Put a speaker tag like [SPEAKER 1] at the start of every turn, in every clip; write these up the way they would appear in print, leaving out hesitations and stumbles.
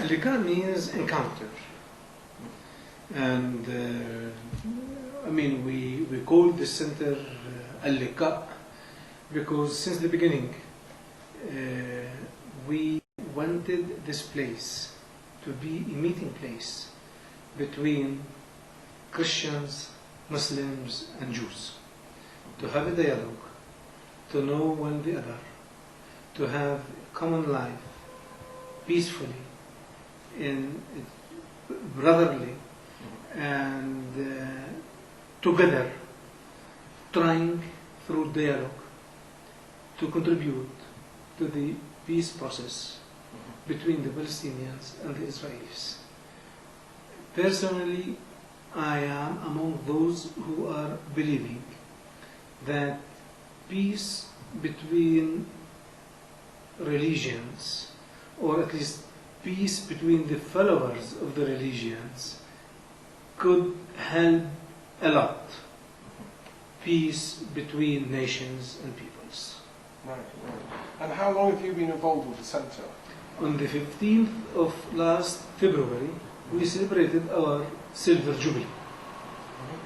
[SPEAKER 1] Al-Liqa means encounter. And we call this center Al-Liqa because since the beginning we wanted this place to be a meeting place between Christians, Muslims and Jews, to have a dialogue, to know one the other, to have common life peacefully, in brotherly and together, trying through dialogue to contribute to the peace process between the Palestinians and the Israelis. Personally, I am among those who are believing that peace between religions, or at least peace between the followers of the religions, could help a lot. Peace between nations and peoples.
[SPEAKER 2] Right. And how long have you been involved with the centre?
[SPEAKER 1] On the 15th of last February, we celebrated our Silver Jubilee.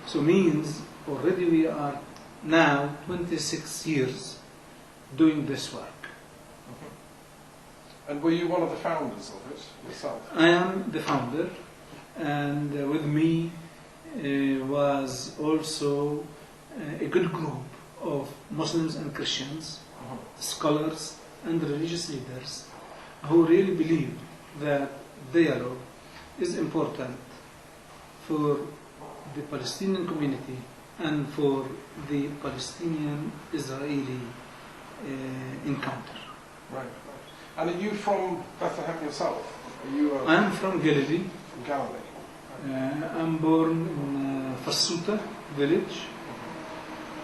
[SPEAKER 1] So means already we are now 26 years doing this work.
[SPEAKER 2] And were you one of the founders of it yourself?
[SPEAKER 1] I am the founder, and with me was also a good group of Muslims and Christians, scholars and religious leaders who really believe that dialogue is important for the Palestinian community and for the Palestinian-Israeli encounter.
[SPEAKER 2] Right. And are you from Bethlehem yourself?
[SPEAKER 1] I am from Galilee.
[SPEAKER 2] From Galilee.
[SPEAKER 1] I'm born in Fassuta village,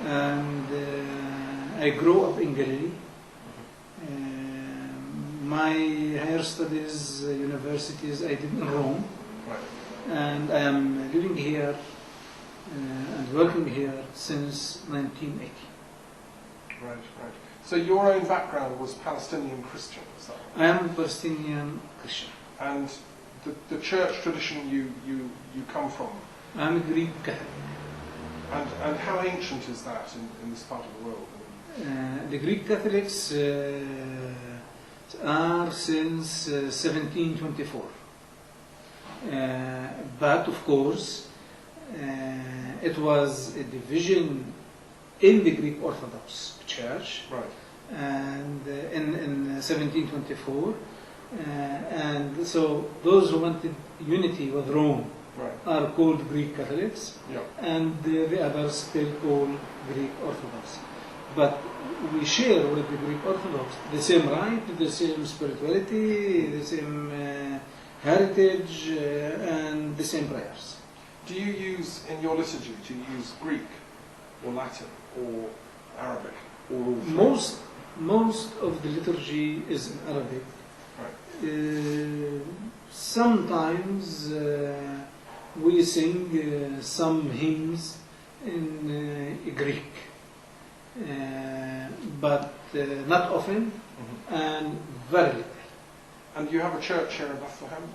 [SPEAKER 1] and I grew up in Galilee. My higher studies, universities, I did in Rome.
[SPEAKER 2] Right.
[SPEAKER 1] And I am living here and working here since 1980.
[SPEAKER 2] Right. So your own background was Palestinian Christian, is that right?
[SPEAKER 1] I am Palestinian Christian.
[SPEAKER 2] And the church tradition you come from?
[SPEAKER 1] I am a Greek Catholic.
[SPEAKER 2] And how ancient is that in this part of the world?
[SPEAKER 1] The Greek Catholics are since 1724. But of course, it was a division in the Greek Orthodox Church,
[SPEAKER 2] right.
[SPEAKER 1] And in 1724, and so those who wanted unity with Rome
[SPEAKER 2] right.
[SPEAKER 1] are called Greek Catholics,
[SPEAKER 2] yeah.
[SPEAKER 1] and the others still called Greek Orthodox. But we share with the Greek Orthodox the same right, the same spirituality, the same heritage, and the same prayers.
[SPEAKER 2] Do you use, in your liturgy, do you use Greek or Latin or Arabic or all three?
[SPEAKER 1] Most of the liturgy is in Arabic.
[SPEAKER 2] Right.
[SPEAKER 1] Sometimes we sing some hymns in Greek, but not often, and very little.
[SPEAKER 2] And you have a church here in Bethlehem?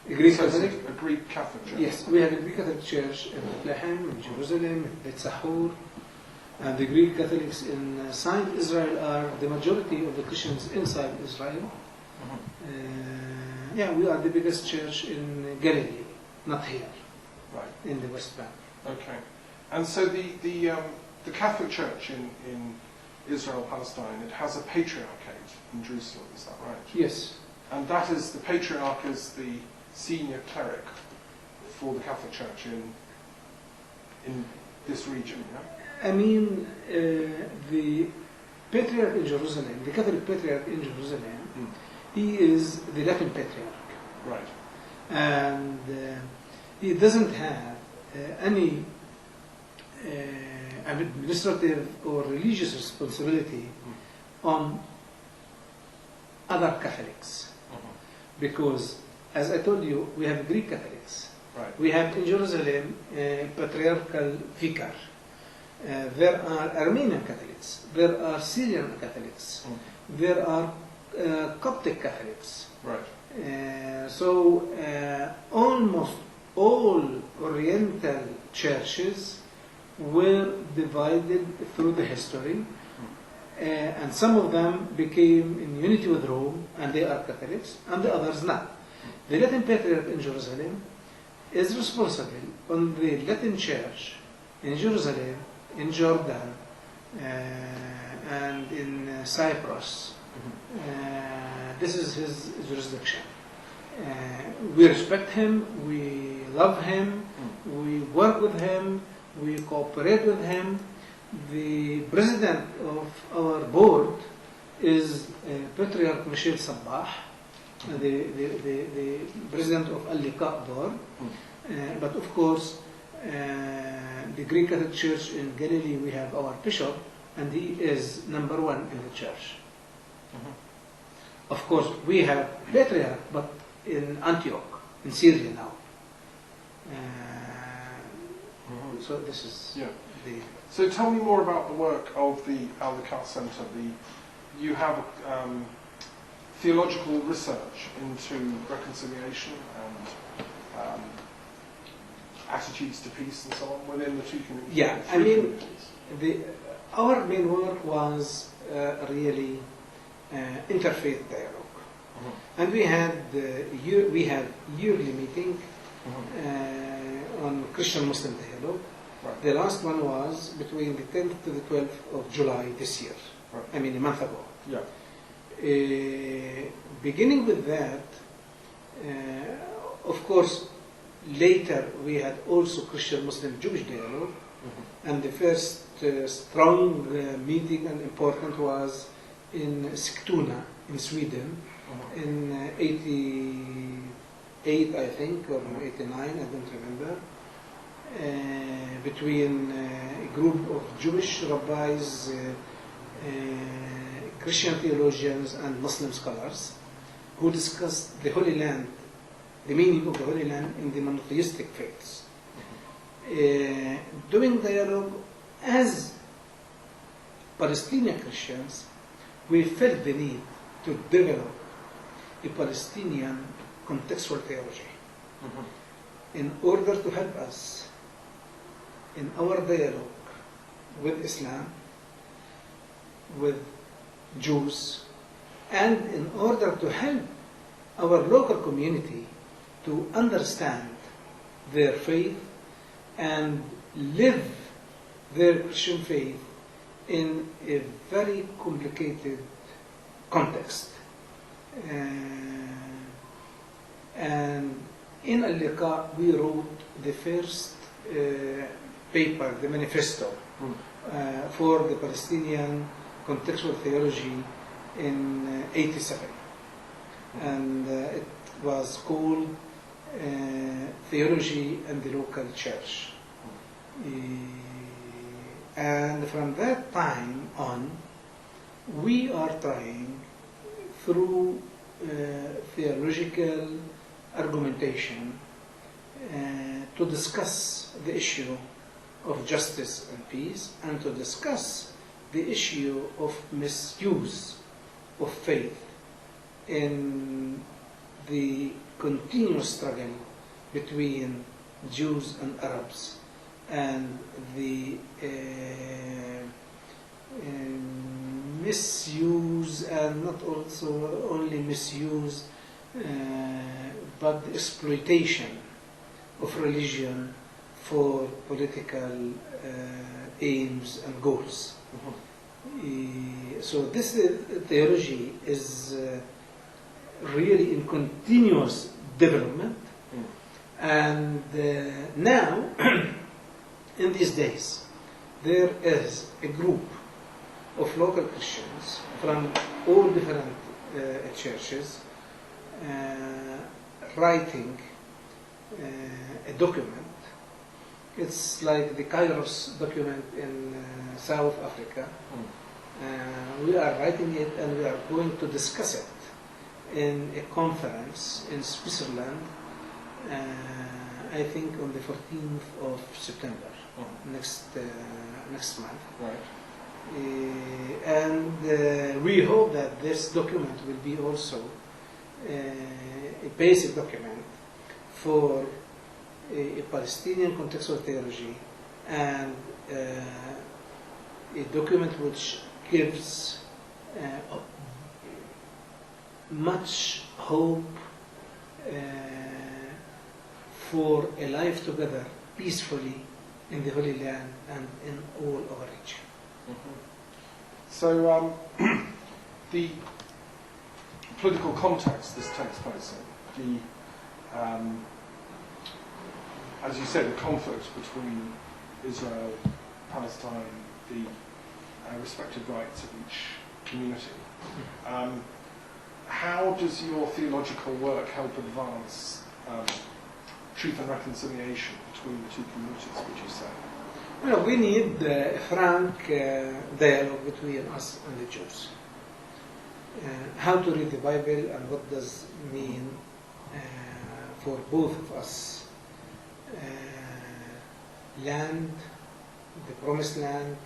[SPEAKER 1] A Greek Catholic?
[SPEAKER 2] A Greek Catholic church?
[SPEAKER 1] Yes, we have a Greek Catholic church in Bethlehem, in Jerusalem, in Bethlehem. And the Greek Catholics inside Israel are the majority of the Christians inside Israel. We are the biggest church in Galilee, not here,
[SPEAKER 2] right,
[SPEAKER 1] in the West Bank.
[SPEAKER 2] Okay. And so the Catholic Church in Israel, Palestine, it has a patriarchate in Jerusalem, is that right?
[SPEAKER 1] Yes.
[SPEAKER 2] And that is, the patriarch is the senior cleric for the Catholic Church in this region, yeah?
[SPEAKER 1] I mean, the patriarch in Jerusalem, the Catholic patriarch in Jerusalem, he is the Latin patriarch.
[SPEAKER 2] Right.
[SPEAKER 1] And he doesn't have any administrative or religious responsibility on other Catholics. Because, as I told you, we have Greek Catholics.
[SPEAKER 2] Right.
[SPEAKER 1] We have in Jerusalem patriarchal vicar. There are Armenian Catholics, there are Syrian Catholics, there are Coptic Catholics.
[SPEAKER 2] Right.
[SPEAKER 1] Almost all Oriental churches were divided through the history, and some of them became in unity with Rome, and they are Catholics, and the others not. The Latin Patriarch in Jerusalem is responsible on the Latin Church in Jerusalem, in Jordan, and in Cyprus. This is his jurisdiction. We respect him, we love him, we work with him, we cooperate with him. The president of our board is Patriarch Michel Sabbah, the president of Al-Liqa board. But of course, the Greek Catholic Church in Galilee, we have our bishop, and he is number one in the church. Of course, we have patriarch, but in Antioch, in Syria now. So this is the...
[SPEAKER 2] So tell me more about the work of the Al-Liqa Center. You have theological research into reconciliation and attitudes to peace and so on within the two communities.
[SPEAKER 1] Yeah, I mean, our main work was really interfaith dialogue. And we had yearly meeting on Christian Muslim dialogue.
[SPEAKER 2] Right.
[SPEAKER 1] The last one was between the 10th to the 12th of July this year.
[SPEAKER 2] Right.
[SPEAKER 1] I mean, a month ago.
[SPEAKER 2] Yeah.
[SPEAKER 1] Beginning with that, of course, later we had also Christian Muslim Jewish dialogue, and the first strong meeting and important was in Sigtuna in Sweden in 88, I think, or 89, I don't remember, between a group of Jewish rabbis, Christian theologians and Muslim scholars who discussed the Holy Land, the meaning of the Holy Land in the monotheistic faiths. Doing dialogue as Palestinian Christians, we felt the need to develop a Palestinian contextual theology in order to help us in our dialogue with Islam, with Jews, and in order to help our local community to understand their faith and live their Christian faith in a very complicated context. And in Al-Liqa we wrote the first paper, the manifesto, for the Palestinian contextual theology in 87. And it was called Theology and the Local Church. And from that time on, we are trying through theological argumentation to discuss the issue of justice and peace, and to discuss the issue of misuse of faith in the continuous struggle between Jews and Arabs, and the misuse, and not also only misuse, but the exploitation of religion for political aims and goals. So this theology is really in continuous development, and now in these days there is a group of local Christians from all different churches writing a document. It's like the Kairos document in South Africa. We are writing it, and we are going to discuss it in a conference in Switzerland, I think on the 14th of September, next month. Right. And we hope that this document will be also a basic document for a Palestinian contextual theology, and a document which gives much hope for a life together peacefully in the Holy Land and in all our region.
[SPEAKER 2] Mm-hmm. So the political context this takes place in, as you said, the conflict between Israel, Palestine, the respective rights of each community. How does your theological work help advance truth and reconciliation between the two communities, would you say?
[SPEAKER 1] Well, we need a frank dialogue between us and the Jews. How to read the Bible and what does it mean for both of us. Land, the promised land.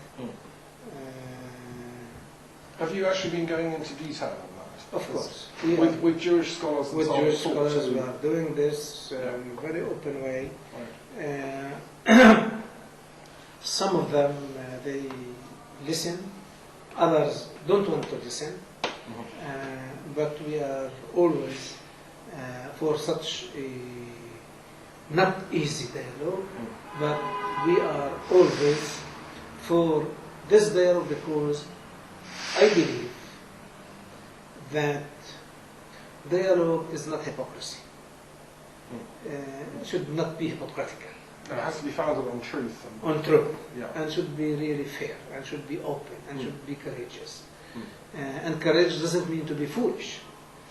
[SPEAKER 2] Have you actually been going into detail on that?
[SPEAKER 1] Of course.
[SPEAKER 2] With Jewish scholars and
[SPEAKER 1] with
[SPEAKER 2] so on?
[SPEAKER 1] Jewish scholars, we are doing this in a very open way.
[SPEAKER 2] Right.
[SPEAKER 1] Some of them, they listen. Others don't want to listen. But we are always for such a not easy dialogue, but we are always for this dialogue because I believe that dialogue is not hypocrisy. It should not be hypocritical.
[SPEAKER 2] It has to be founded on truth.
[SPEAKER 1] On truth.
[SPEAKER 2] Yeah.
[SPEAKER 1] And should be really fair, and should be open, and should be courageous. And courage doesn't mean to be foolish.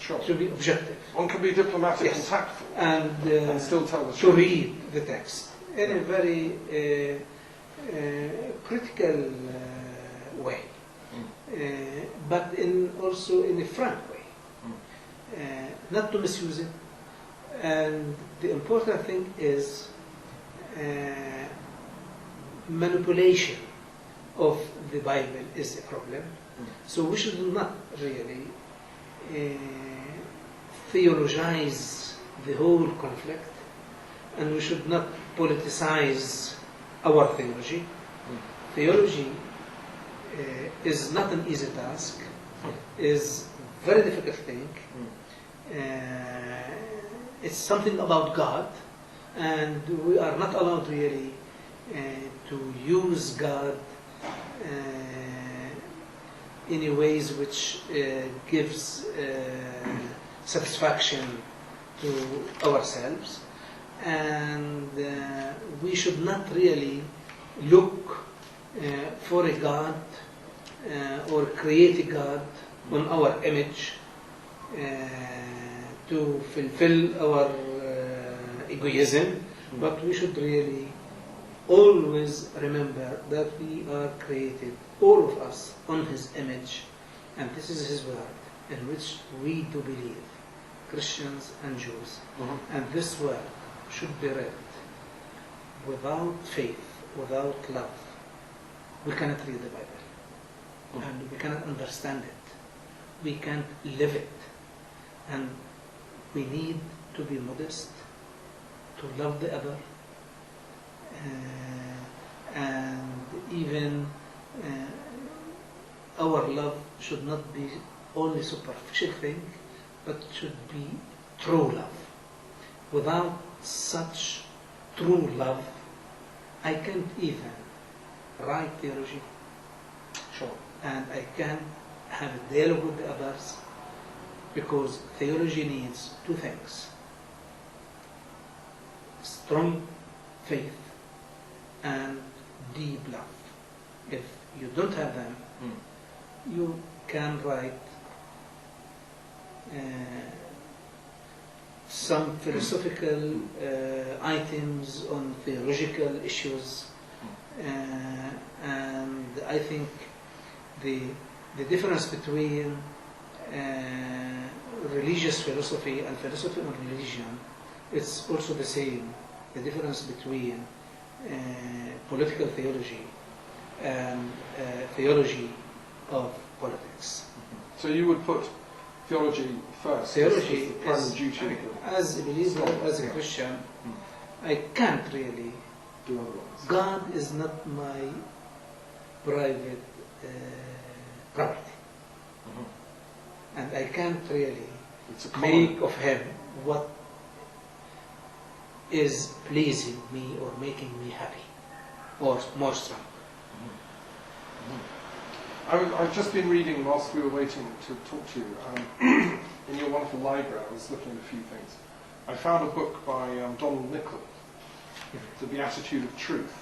[SPEAKER 2] Sure.
[SPEAKER 1] It should be objective.
[SPEAKER 2] One can be diplomatic
[SPEAKER 1] Yes.
[SPEAKER 2] and tactful.
[SPEAKER 1] And
[SPEAKER 2] still tell the
[SPEAKER 1] to
[SPEAKER 2] truth.
[SPEAKER 1] read the text in a very critical way, but also in a frank way, not to misuse it. And the important thing is manipulation of the Bible is a problem. So we should not really theologize the whole conflict, and we should not politicize our theology. Theology is not an easy task, is a very difficult thing. It's something about God, and we are not allowed really to use God in ways which gives satisfaction to ourselves, and we should not really look for a God or create a God on our image to fulfill our egoism, but we should really always remember that we are created, all of us, on His image, and this is His word, in which we do believe, Christians and Jews. And this word should be read without faith, without love. We cannot read the Bible, and we cannot understand it. We can't live it, and we need to be modest, to love the other, and even our love should not be only superficial thing, but should be true love. Without such true love, I can't even write theology.
[SPEAKER 2] Sure.
[SPEAKER 1] And I can't have a dialogue with the others, because theology needs two things: strong faith and deep love. If you don't have them, you can write some philosophical items on theological issues, and I think the difference between religious philosophy and philosophy on religion, it's also the same. The difference between political theology and theology of politics.
[SPEAKER 2] So you would put theology first.
[SPEAKER 1] Theology
[SPEAKER 2] is the primary
[SPEAKER 1] is,
[SPEAKER 2] duty.
[SPEAKER 1] as a believer, as a Christian, I can't really
[SPEAKER 2] Do otherwise.
[SPEAKER 1] God is not my private property. And I can't really
[SPEAKER 2] It's a
[SPEAKER 1] make of Him what is pleasing me or making me happy or more strong.
[SPEAKER 2] I've just been reading whilst we were waiting to talk to you. In your wonderful library, I was looking at a few things. I found a book by Donald Nicol, The Beatitude of Truth.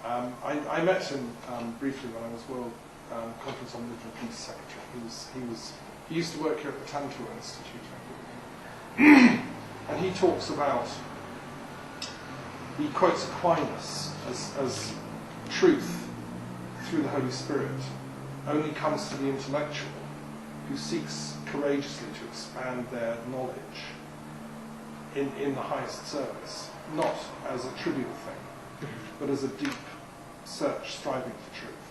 [SPEAKER 2] I met him briefly when I was World Conference on Religion and Peace Secretary. He used to work here at the Tantor Institute. And he talks about, he quotes Aquinas as truth through the Holy Spirit only comes to the intellectual who seeks courageously to expand their knowledge in the highest service, not as a trivial thing, but as a deep search, striving for truth.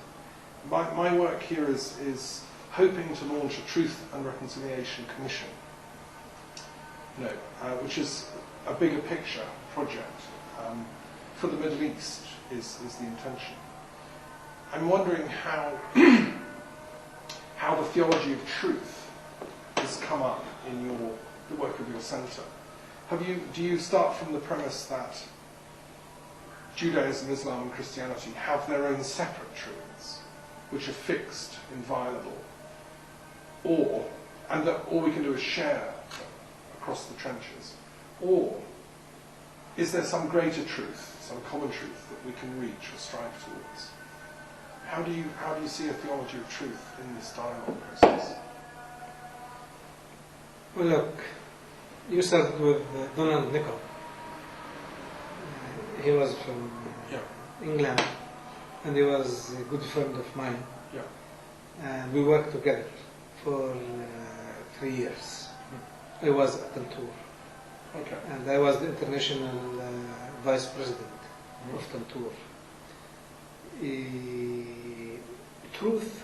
[SPEAKER 2] My work here is hoping to launch a Truth and Reconciliation Commission, which is a bigger picture project for the Middle East is the intention. I'm wondering how the theology of truth has come up in the work of your centre. Do you start from the premise that Judaism, Islam and Christianity have their own separate truths, which are fixed, inviolable, or all we can do is share across the trenches? Or is there some greater truth, some common truth that we can reach or strive towards? How do you see a theology of truth in this dialogue process?
[SPEAKER 1] Well, look, you started with Donald Nicol. He was from England, and he was a good friend of mine.
[SPEAKER 2] Yeah.
[SPEAKER 1] And we worked together for 3 years. I was at Tantur.
[SPEAKER 2] Okay.
[SPEAKER 1] And I was the international vice president of Tantur. Truth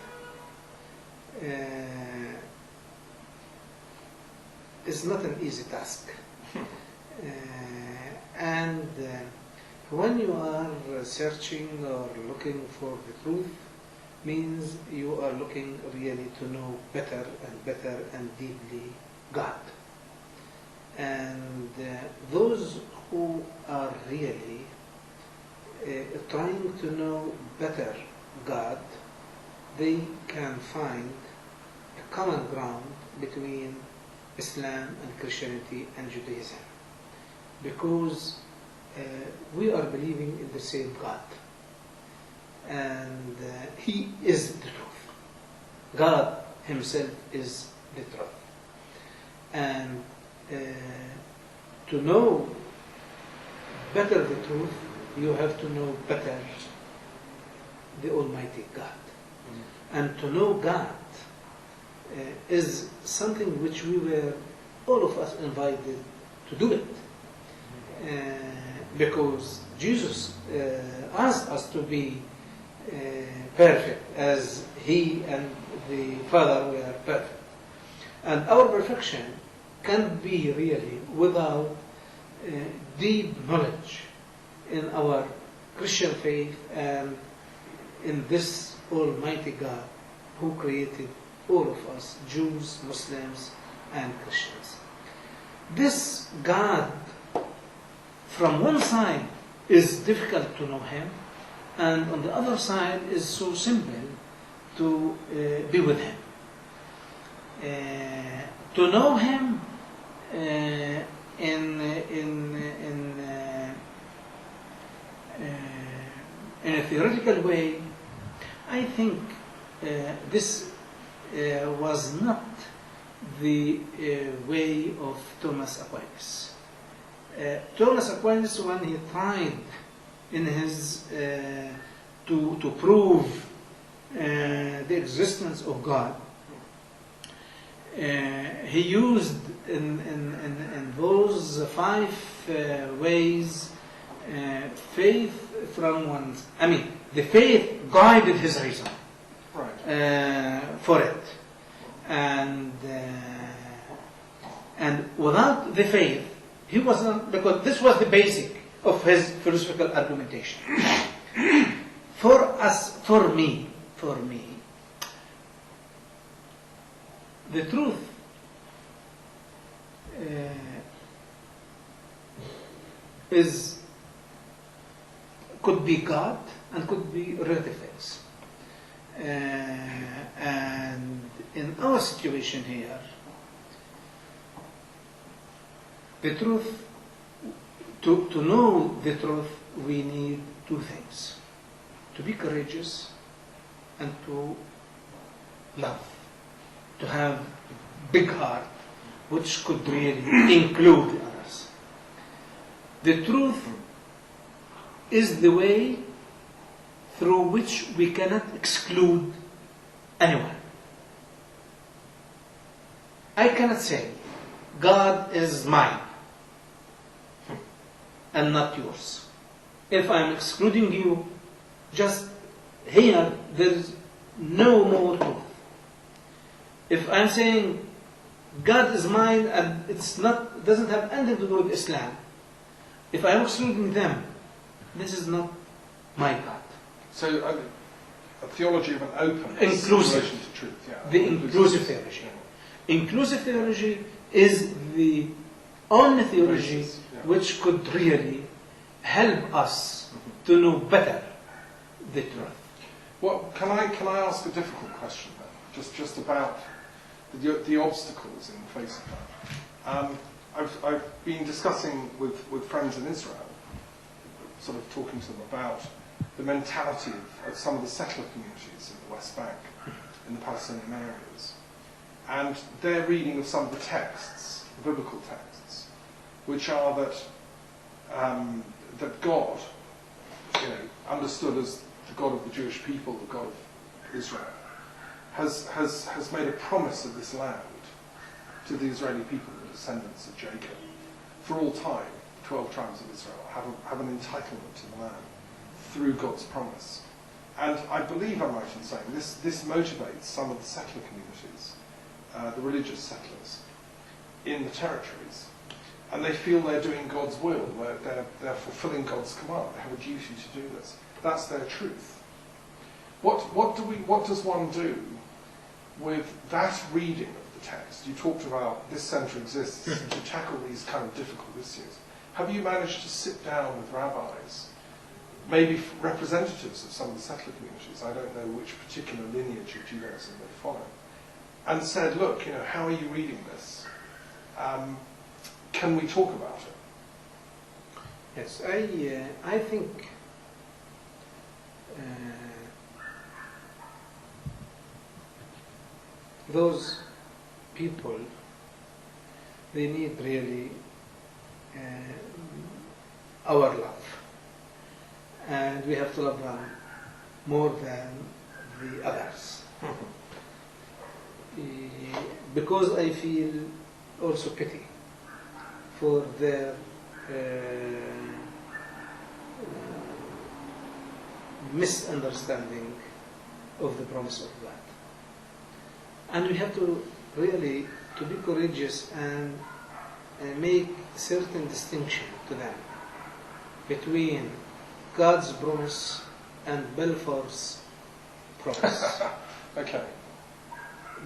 [SPEAKER 1] is not an easy task. And when you are searching or looking for the truth, means you are looking really to know better and deeply God. And those who are really trying to know better God, they can find a common ground between Islam and Christianity and Judaism, because we are believing in the same God, and He is the truth. God Himself is the truth. And to know better the truth, you have to know better the Almighty God. And to know God is something which we were, all of us, invited to do it. Because Jesus asked us to be perfect as He and the Father were perfect. And our perfection can't be really without deep knowledge in our Christian faith and in this Almighty God who created all of us, Jews, Muslims, and Christians. This God, from one side, is difficult to know Him, and on the other side is so simple to be with Him. To know Him in a theoretical way, I think this was not the way of Thomas Aquinas. Thomas Aquinas, when he tried in his to prove the existence of God, he used in those 5 ways faith from one. I mean, the faith guided his reason for it, and without the faith, he wasn't, because this was the basic of his philosophical argumentation. For me, the truth could be God and could be relative things. And in our situation here, the truth, to know the truth, we need two things: to be courageous and to love, to have big heart, which could really include others. The truth is the way through which we cannot exclude anyone. I cannot say, God is mine and not yours. If I'm excluding you, just here, there is no more truth. If I'm saying God is mine and doesn't have anything to do with Islam, if I'm excluding them, this is not my God.
[SPEAKER 2] So a theology of an openness
[SPEAKER 1] inclusive,
[SPEAKER 2] in relation to truth. Yeah.
[SPEAKER 1] The inclusive theology. Inclusive theology is the only theology which could really help us to know better the truth.
[SPEAKER 2] Well, can I ask a difficult question then? Just about the obstacles in the face of that. I've been discussing with friends in Israel, sort of talking to them about the mentality of some of the settler communities in the West Bank, in the Palestinian areas, and their reading of some of the texts, the biblical texts, which are that God, understood as the God of the Jewish people, the God of Israel, has made a promise of this land to the Israeli people, the descendants of Jacob, for all time. 12 tribes of Israel have an entitlement to the land through God's promise. And I believe I'm right in saying this motivates some of the settler communities, the religious settlers, in the territories. And they feel they're doing God's will, they're fulfilling God's command, they have a duty to do this. That's their truth. What does one do with that reading of the text? You talked about this centre exists to tackle these kind of difficult issues. Have you managed to sit down with rabbis, maybe representatives of some of the settler communities, I don't know which particular lineage of Judaism they follow, and said, look, how are you reading this? Can we talk about it?
[SPEAKER 1] Yes, I think those people, they need really our love, and we have to love them more than the others. Because I feel also pity for their misunderstanding of the promise of God. And we have to really to be courageous and make certain distinction to them between God's promise and Balfour's promise.
[SPEAKER 2] Okay.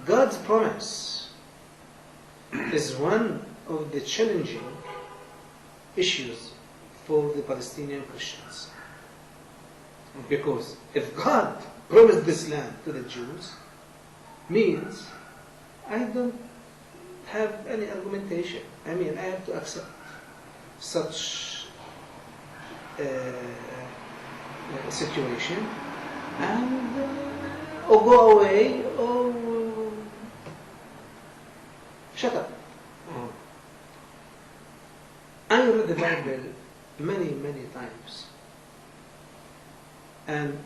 [SPEAKER 1] God's promise is one of the challenging issues for the Palestinian Christians. Because if God promised this land to the Jews, means I don't have any argumentation. I mean, I have to accept such situation and or go away or shut up. I read the Bible many, many times, and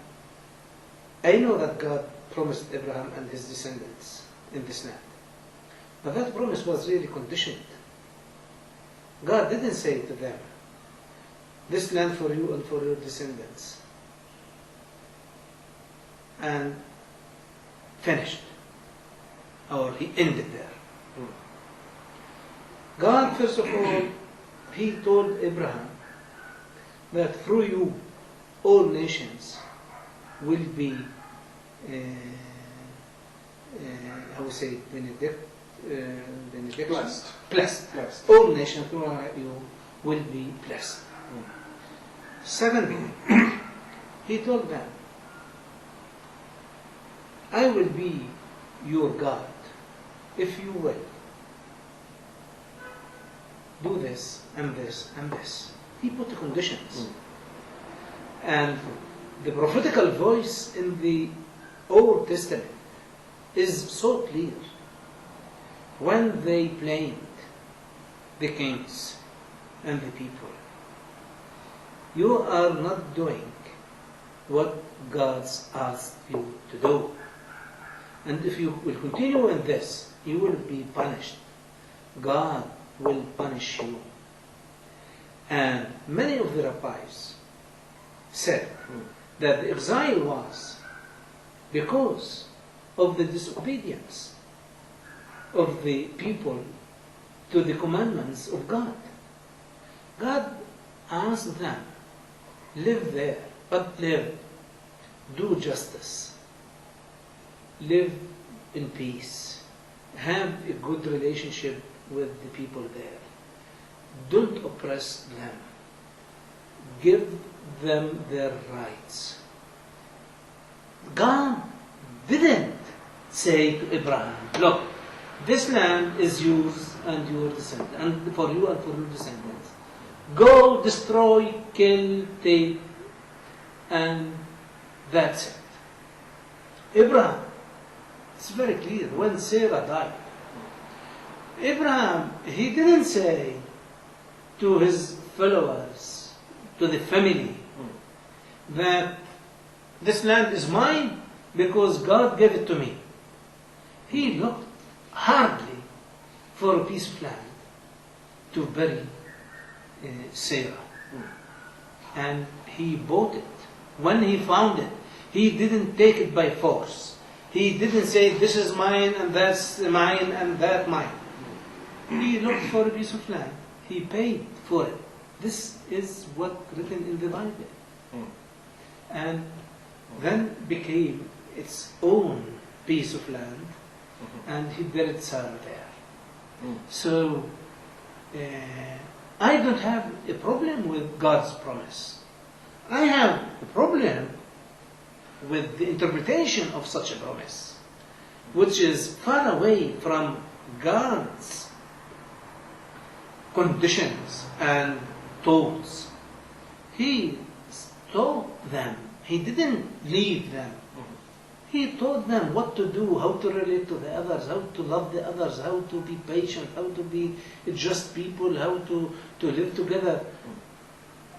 [SPEAKER 1] I know that God promised Abraham and his descendants in this land. But that promise was really conditioned. God didn't say to them, this land for you and for your descendants. And finished. or he ended there. God, first of all, he told Abraham that through you all nations will be, how we say, blessed. All nations through you will be blessed. Secondly, he told them, I will be your God if you will do this and this and this. He put the conditions. And the prophetical voice in the Old Testament is so clear. When they blamed the kings and the people, you are not doing what God's asked you to do. And if you will continue in this, you will be punished. God will punish you. And many of the rabbis said that the exile was because of the disobedience of the people to the commandments of God. God asked them, live there, but live, do justice, live in peace, have a good relationship with the people there. Don't oppress them. Give them their rights. God didn't say to Abraham, look, this land is yours and your descendants, and for you and for your descendants. Go, destroy, kill, take, and that's it. Abraham, it's very clear, when Sarah died, Abraham, he didn't say to his followers, to the family, that this land is mine because God gave it to me. He looked hardly for a piece of land to bury Sarah. And he bought it. When he found it, he didn't take it by force. He didn't say, this is mine and that's mine and that mine. He looked for a piece of land. He paid for it. This is what written in the Bible. And then became its own piece of land, and he buried Sarah there. So, I don't have a problem with God's promise. I have a problem with the interpretation of such a promise, which is far away from God's conditions and thoughts. He taught them. He didn't leave them. He taught them what to do, how to relate to the others, how to love the others, how to be patient, how to be just people, how to live together.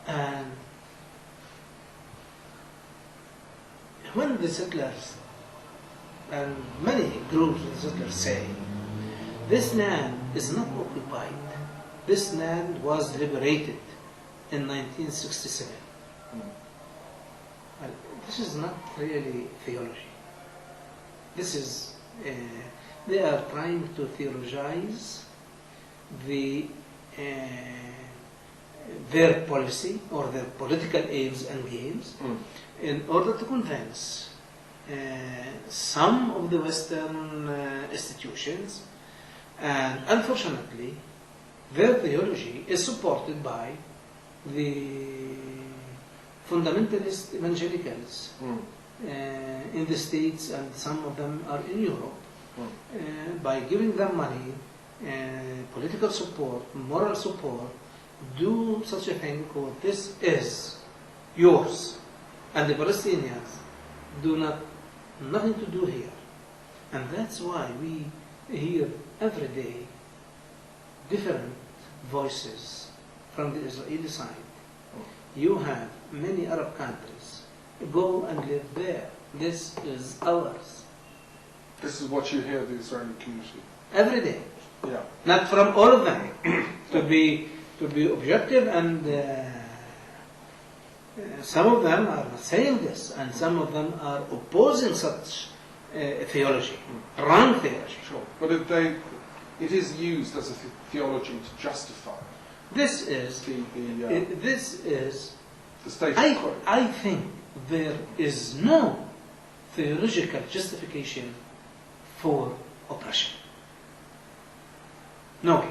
[SPEAKER 1] And when the settlers, and many groups of settlers say, this land is not occupied. This land was liberated in 1967. Well, this is not really theology. This is, they are trying to theologize their policy or their political aims and games in order to convince some of the Western institutions, and unfortunately their theology is supported by the fundamentalist evangelicals in the States, and some of them are in Europe, by giving them money, political support, moral support, do such a thing called this is yours, and the Palestinians do nothing to do here. And that's why we hear every day different voices from the Israeli side. You have many Arab countries. Go and live there. This is ours.
[SPEAKER 2] This is what you hear of the Israeli community.
[SPEAKER 1] Every day.
[SPEAKER 2] Yeah.
[SPEAKER 1] Not from all of them. to be objective, and some of them are saying this, and some of them are opposing such theology, wrong theology.
[SPEAKER 2] Sure. But it is used as a theology to justify
[SPEAKER 1] This is
[SPEAKER 2] the status quo.
[SPEAKER 1] I think there is no theological justification for oppression. No way.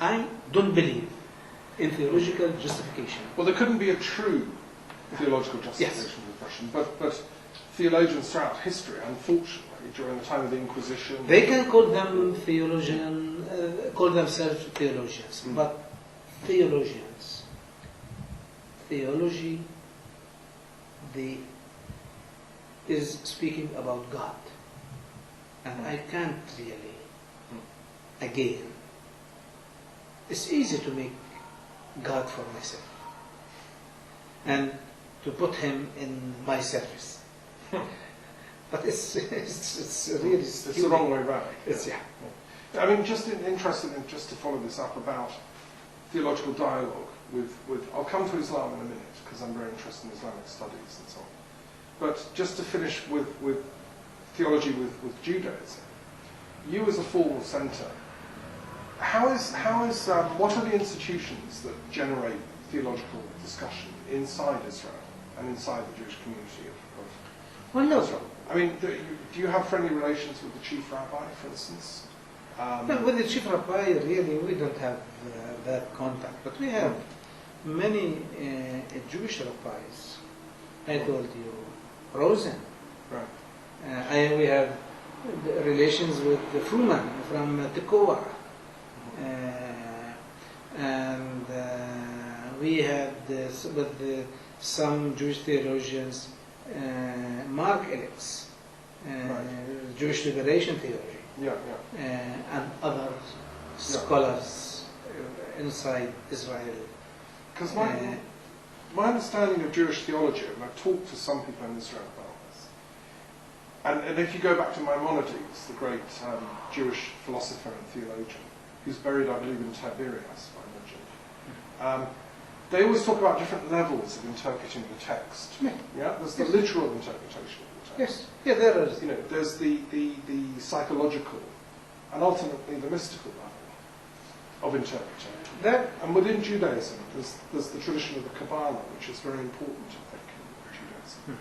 [SPEAKER 1] I don't believe in theological justification.
[SPEAKER 2] Well, there couldn't be a true theological justification
[SPEAKER 1] Yes.
[SPEAKER 2] of oppression, but theologians throughout history, unfortunately, during the time of the Inquisition,
[SPEAKER 1] They can call them call themselves theologians, but theologians, theology, is speaking about God, and I can't really. Again, it's easy to make God for myself and to put Him in my service. But it's really
[SPEAKER 2] it's the wrong way round.
[SPEAKER 1] It's
[SPEAKER 2] I mean, interested in just to follow this up about theological dialogue with I'll come to Islam in a minute because I'm very interested in Islamic studies and so on. But just to finish with theology with Judaism, you as a formal centre, what are the institutions that generate theological discussion inside Israel and inside the Jewish community of Israel? I mean, do you have friendly relations with the chief rabbi, for instance?
[SPEAKER 1] No, with the chief rabbi, really, we don't have that contact, but we have many Jewish rabbis. I told you, Rosen.
[SPEAKER 2] Right.
[SPEAKER 1] We have relations with the Fruman from Tekoa. And we had with some Jewish theologians, Mark Ellis, Jewish liberation theory, and other scholars inside Israel.
[SPEAKER 2] Because my understanding of Jewish theology, and I've talked to some people in Israel about this, and if you go back to Maimonides, the great Jewish philosopher and theologian, who's buried, I believe, in Tiberias, I mentioned. They always talk about different levels of interpreting the text. Yeah, there's the literal interpretation of the text.
[SPEAKER 1] Yes, there is.
[SPEAKER 2] There's the psychological, and ultimately the mystical level of interpretation. And within Judaism, there's the tradition of the Kabbalah, which is very important, I think, in Judaism,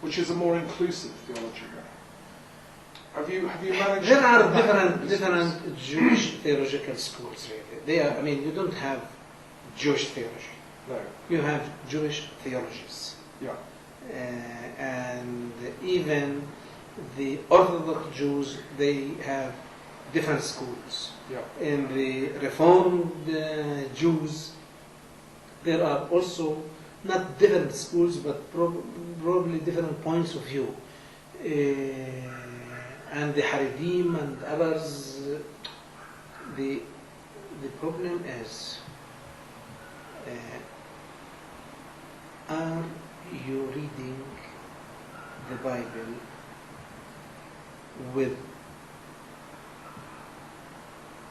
[SPEAKER 2] which is a more inclusive theology. Have you managed?
[SPEAKER 1] There are different Jewish theological schools. Really, you don't have Jewish theology.
[SPEAKER 2] No.
[SPEAKER 1] You have Jewish theologies.
[SPEAKER 2] Yeah.
[SPEAKER 1] And even the Orthodox Jews, they have different schools.
[SPEAKER 2] Yeah.
[SPEAKER 1] In the Reformed Jews, there are also not different schools, but probably different points of view. And the Haredim and others, the problem is, are you reading the Bible with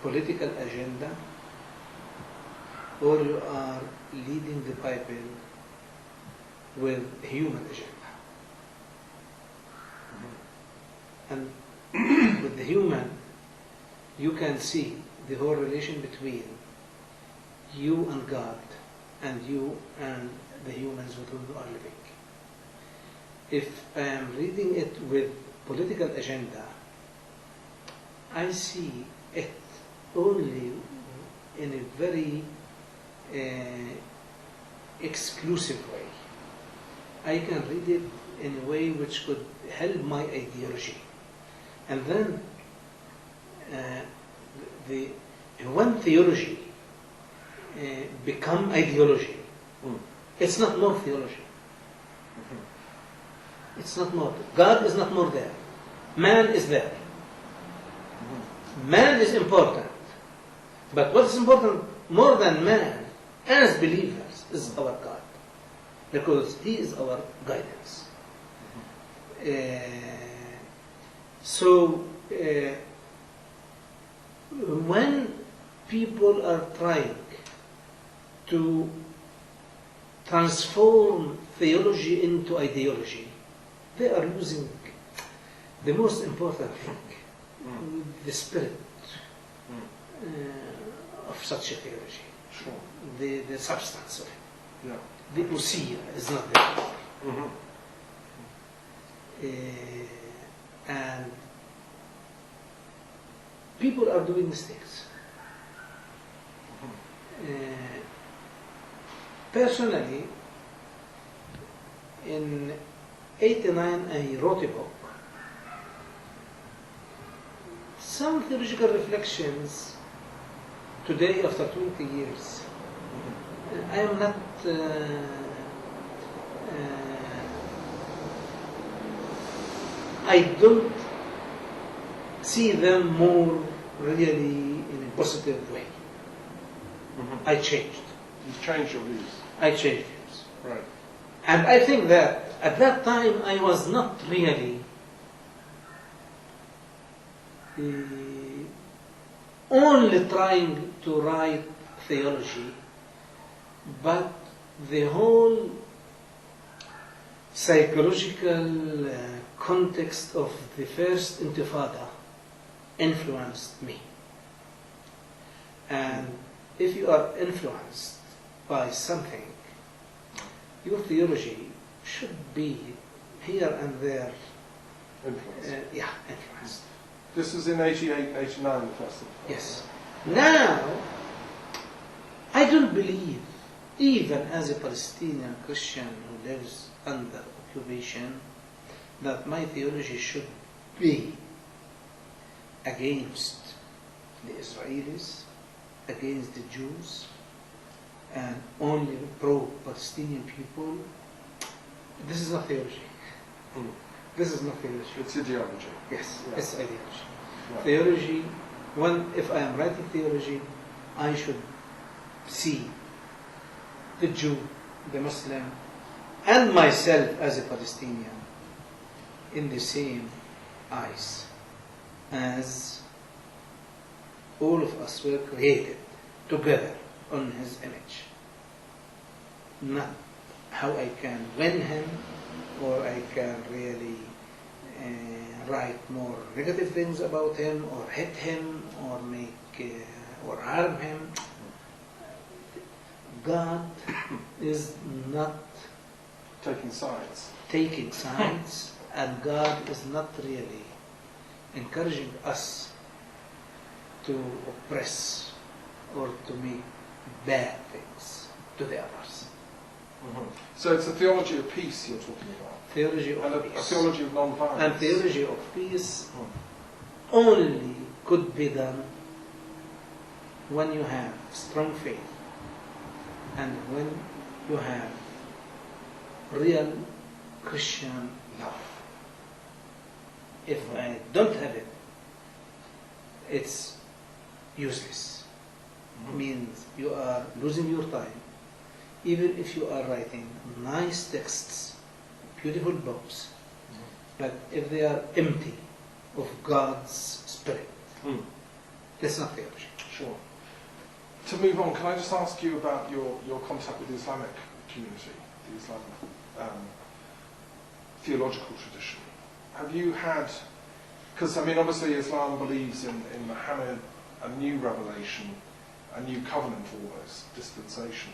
[SPEAKER 1] political agenda, or you are reading the Bible with human agenda? And with the human, you can see the whole relation between you and God, and you and the humans with whom you are living. If I am reading it with political agenda, I see it only in a very exclusive way. I can read it in a way which could help my ideology. And then when theology become ideology, it's not more theology. It's not more. God is not more there. Man is there. Man is important. But what is important more than man as believers is our God. Because He is our guidance. So when people are trying to transform theology into ideology, they are losing the most important thing, the spirit of such a theology.
[SPEAKER 2] Sure.
[SPEAKER 1] The substance of it.
[SPEAKER 2] Yeah.
[SPEAKER 1] The usia is not there. And people are doing mistakes. Personally, in '89 I wrote a book. Some theological reflections today after 20 years. I am not I don't see them more really in a positive way. I changed.
[SPEAKER 2] You've changed your views.
[SPEAKER 1] I changed views.
[SPEAKER 2] Right.
[SPEAKER 1] And I think that at that time I was not really only trying to write theology, but the whole psychological context of the first intifada influenced me. And if you are influenced by something, your theology should be here and there. Influenced.
[SPEAKER 2] This was in 88, 89, the first intifada.
[SPEAKER 1] Yes. Now, I don't believe, even as a Palestinian Christian who lives under occupation, that my theology should be against the Israelis, against the Jews, and only pro-Palestinian people. This is not theology. This is not theology.
[SPEAKER 2] It's ideology.
[SPEAKER 1] Yes,
[SPEAKER 2] Yeah.
[SPEAKER 1] it's ideology.
[SPEAKER 2] Right.
[SPEAKER 1] Theology, if I am writing theology, I should see the Jew, the Muslim, and myself as a Palestinian in the same eyes as all of us were created together on His image. Not how I can win Him, or I can really write more negative things about Him, or hit Him, or or harm Him. God is not
[SPEAKER 2] Taking sides.
[SPEAKER 1] taking sides, and God is not really encouraging us to oppress or to make bad things to the others.
[SPEAKER 2] So it's a theology of peace you're talking about.
[SPEAKER 1] Theology
[SPEAKER 2] And
[SPEAKER 1] of
[SPEAKER 2] a
[SPEAKER 1] peace.
[SPEAKER 2] theology of non-violence.
[SPEAKER 1] And theology of peace only could be done when you have strong faith and when you have real Christian love. If I don't have it, it's useless. Means you are losing your time, even if you are writing nice texts, beautiful books, but if they are empty of God's Spirit, that's not theology.
[SPEAKER 2] Sure. To move on, can I just ask you about your contact with the Islamic community, the Islamic theological tradition? Have you had, because I mean obviously Islam believes in Muhammad, a new revelation, a new covenant almost, dispensation.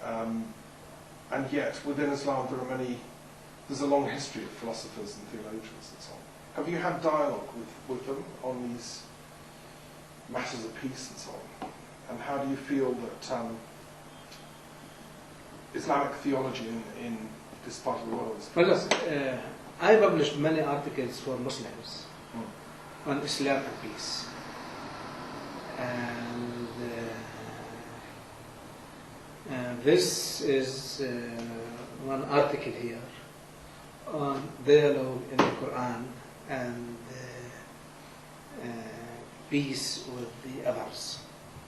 [SPEAKER 2] And yet within Islam there's a long history of philosophers and theologians and so on. Have you had dialogue with them on these matters of peace and so on? And how do you feel that Islamic theology in this part of the world is progressing?
[SPEAKER 1] Well, I published many articles for Muslims on Islam and peace. And this is one article here on dialogue in the Quran and peace with the others.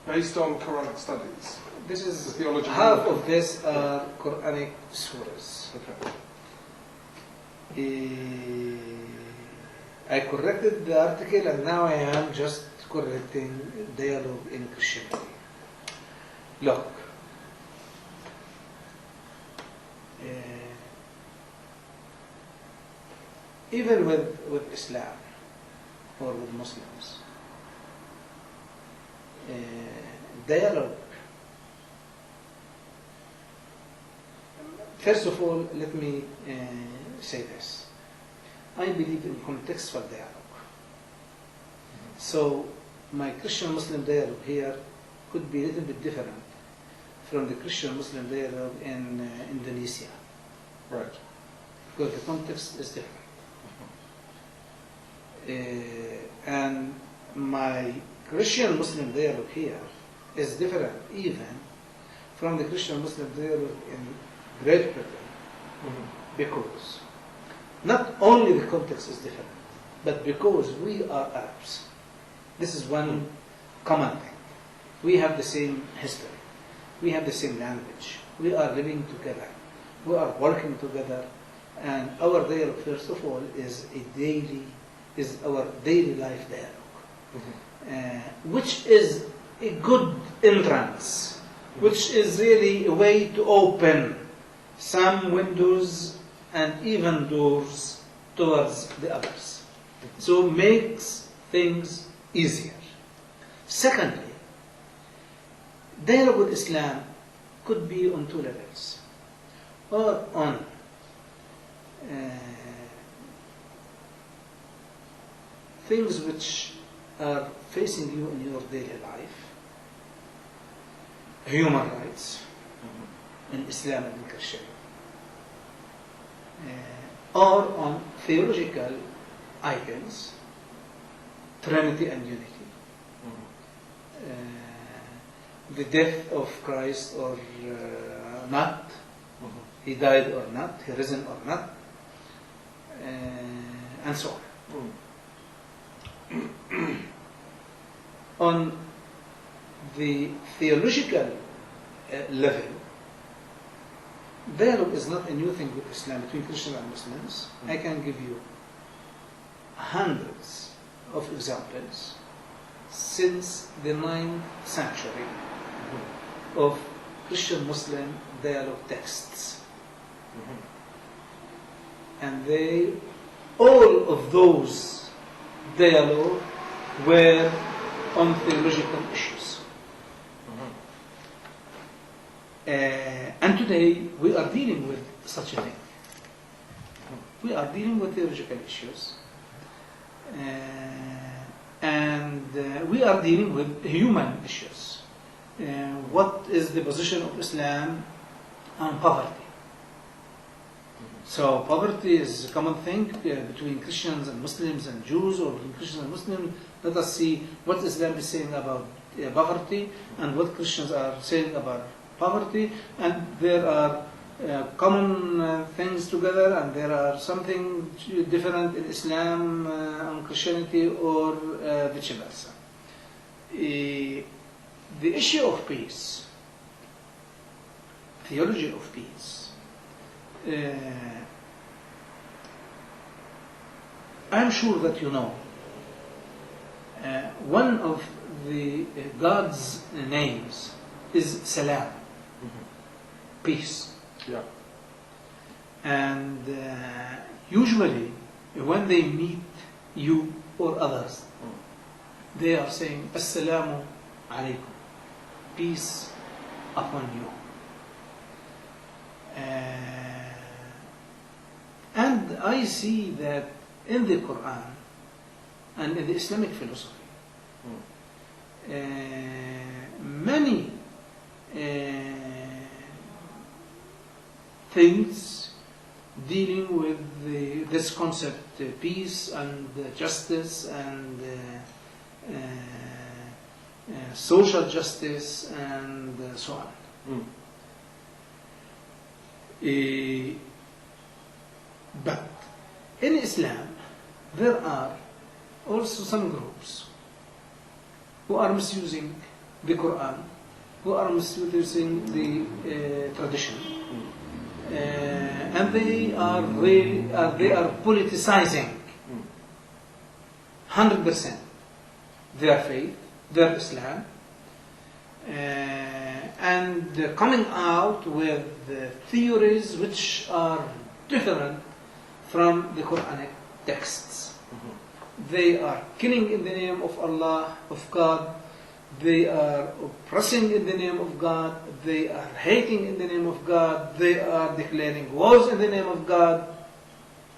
[SPEAKER 2] Based on Quranic studies?
[SPEAKER 1] This is
[SPEAKER 2] The theology
[SPEAKER 1] half of this are Quranic surahs.
[SPEAKER 2] Okay.
[SPEAKER 1] I corrected the article and now I am just correcting dialogue in Christianity. Look, even with Islam or with Muslims, dialogue. First of all, let me say this. I believe in contextual dialogue. So my Christian-Muslim dialogue here could be a little bit different from the Christian-Muslim dialogue in Indonesia.
[SPEAKER 2] Right.
[SPEAKER 1] Because the context is different. And my Christian-Muslim dialogue here is different even from the Christian-Muslim dialogue in Great Britain, because not only the context is different, but because we are Arabs. This is one common thing. We have the same history. We have the same language. We are living together. We are working together. And our dialogue, first of all, is our daily life dialogue, which is a good entrance, which is really a way to open some windows and even doors towards the others. So makes things easier. Secondly, dialogue with Islam could be on two levels, or on things which are facing you in your daily life, human rights in Islam and in Christianity, or on theological items, Trinity and unity, the death of Christ or not, he died or not, he risen or not, and so on. On the theological level, dialogue is not a new thing with Islam between Christians and Muslims. I can give you hundreds of examples since the 9th century of Christian-Muslim dialogue texts. And all of those dialogue were on theological issues. And today we are dealing with such a thing. We are dealing with theological issues. And we are dealing with human issues. What is the position of Islam on poverty? So poverty is a common thing between Christians and Muslims and Jews, or between Christians and Muslims. Let us see what Islam is saying about poverty and what Christians are saying about poverty. And there are common things together, and there are something different in Islam and Christianity, or vice versa. The issue of peace, theology of peace, I'm sure that you know one of the God's names is Salam, peace.
[SPEAKER 2] Yeah.
[SPEAKER 1] And usually when they meet you or others, they are saying Assalamu alaikum, peace upon you. And I see that in the Quran and in the Islamic philosophy, many things dealing with this concept, peace and justice and social justice and so on. But in Islam, there are also some groups who are misusing the Quran, who are misusing the tradition, and they are politicizing 100% their faith, their Islam, and coming out with theories which are different from the Quranic texts. They are killing in the name of Allah, of God. They are oppressing in the name of God. They are hating in the name of God. They are declaring wars in the name of God.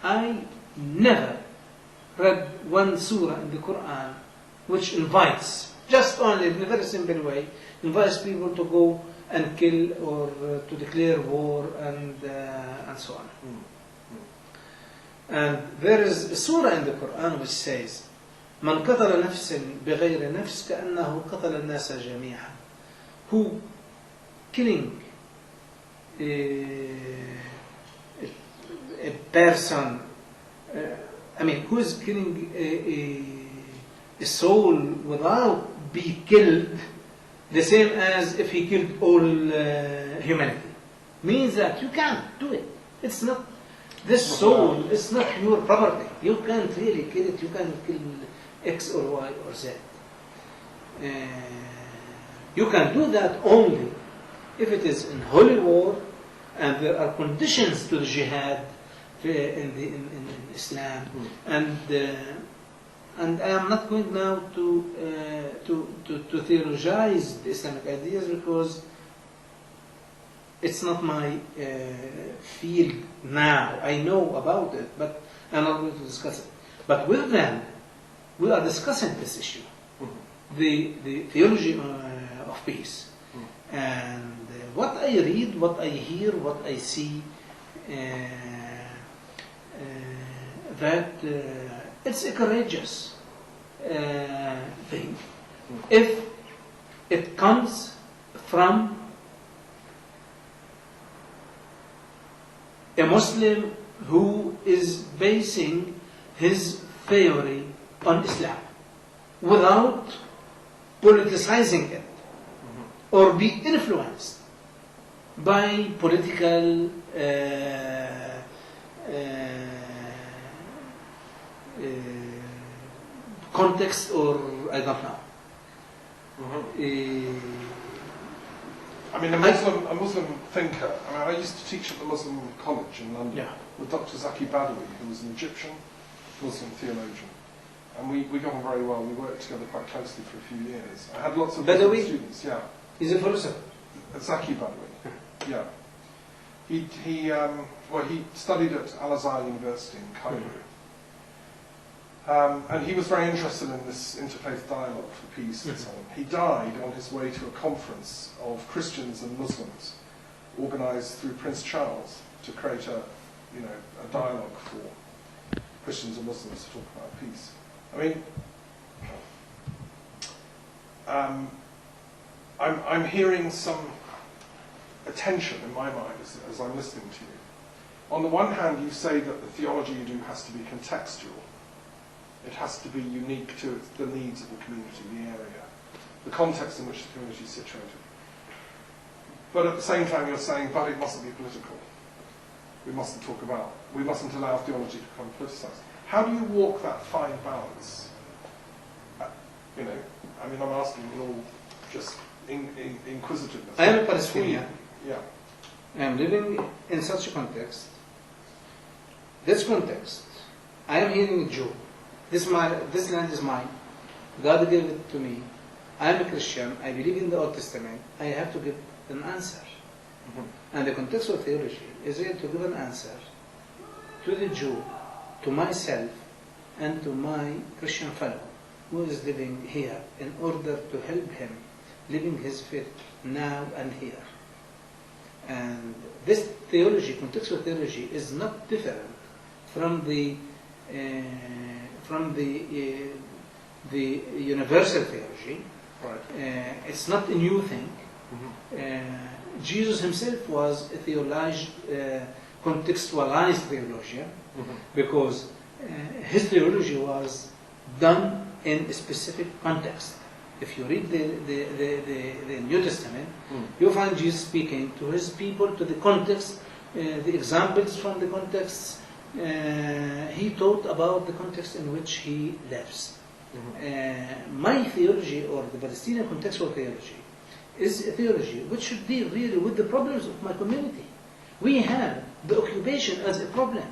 [SPEAKER 1] I never read one surah in the Quran which invites, just only in a very simple way, invites people to go and kill or to declare war and so on. And there is a surah in the Quran which says, من قتل نفس بغير نفس كأنه قتل الناس جميعا. Who killing a person, who is killing a soul without be killed, the same as if he killed all humanity. Means that you can't do it. It's not, this soul is not your property. You can't really kill it. You can't kill X or Y or Z. You can do that only if it is in holy war and there are conditions to the jihad in Islam. And I am not going now to theologize the Islamic ideas because it's not my field now. I know about it, but I'm not going to discuss it. But with them, we are discussing this issue, the theology of peace. And what I read, what I hear, what I see, that it's a courageous thing if it comes from a Muslim who is basing his theory on Islam without politicizing it or be influenced by political context or I don't know.
[SPEAKER 2] A Muslim thinker. I used to teach at the Muslim College in London with Dr Zaki Badawi, who was an Egyptian Muslim theologian. And we got on very well. We worked together quite closely for a few years. I had lots of Muslim students. Yeah.
[SPEAKER 1] He's a philosopher.
[SPEAKER 2] Zaki Badawi. Yeah. He studied at Al-Azhar University in Cairo. And he was very interested in this interfaith dialogue for peace and so on. He died on his way to a conference of Christians and Muslims organised through Prince Charles to create a dialogue for Christians and Muslims to talk about peace. I'm hearing some attention in my mind as I'm listening to you. On the one hand, you say that the theology you do has to be contextual. It has to be unique to the needs of the community, the area, the context in which the community is situated. But at the same time, you're saying, but it mustn't be political. We mustn't allow theology to become politicized. How do you walk that fine balance? I'm asking you all just inquisitiveness.
[SPEAKER 1] I am a Palestinian.
[SPEAKER 2] Yeah.
[SPEAKER 1] I am living in such a context. This context, I am hearing a Jew. This land is mine. God gave it to me. I am a Christian. I believe in the Old Testament. I have to give an answer. And the contextual theology is here to give an answer to the Jew, to myself, and to my Christian fellow who is living here in order to help him living his faith now and here. And this theology, contextual theology, is not different from the universal theology.
[SPEAKER 2] Right.
[SPEAKER 1] It's not a new thing. Jesus himself was a contextualized theologian because his theology was done in a specific context. If you read the New Testament, you find Jesus speaking to his people, to the context, the examples from the context. He taught about the context in which he lives. My theology, or the Palestinian contextual theology, is a theology which should deal really with the problems of my community. We have the occupation as a problem,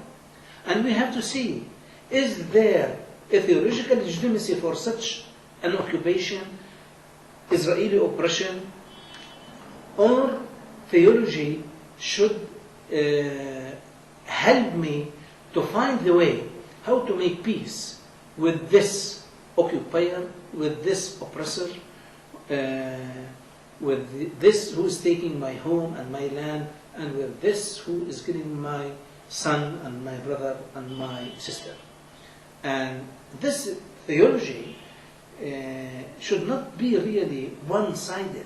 [SPEAKER 1] and we have to see is there a theological legitimacy for such an occupation, Israeli oppression, or theology should help me to find the way how to make peace with this occupier, with this oppressor, with this who is taking my home and my land, and with this who is killing my son and my brother and my sister. And this theology should not be really one-sided.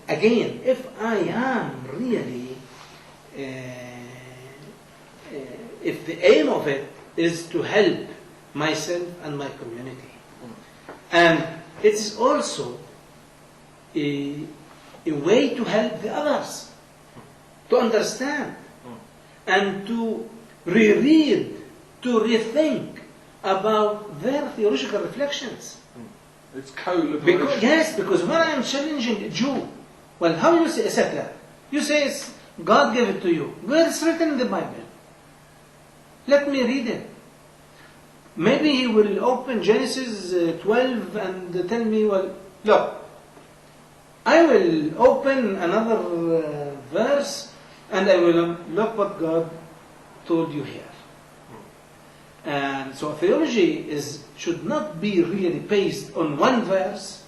[SPEAKER 1] Again, if I am really, if the aim of it is to help myself and my community, and it is also a way to help the others to understand and to reread, to rethink about their theological reflections.
[SPEAKER 2] It's co-liberation.
[SPEAKER 1] Yes, because when I am challenging a Jew, well, how do you say settler? You say it's God gave it to you. Well, it's written in the Bible. Let me read it. Maybe he will open Genesis 12 and tell me, well, look, I will open another verse and I will look what God told you here. And so theology should not be really based on one verse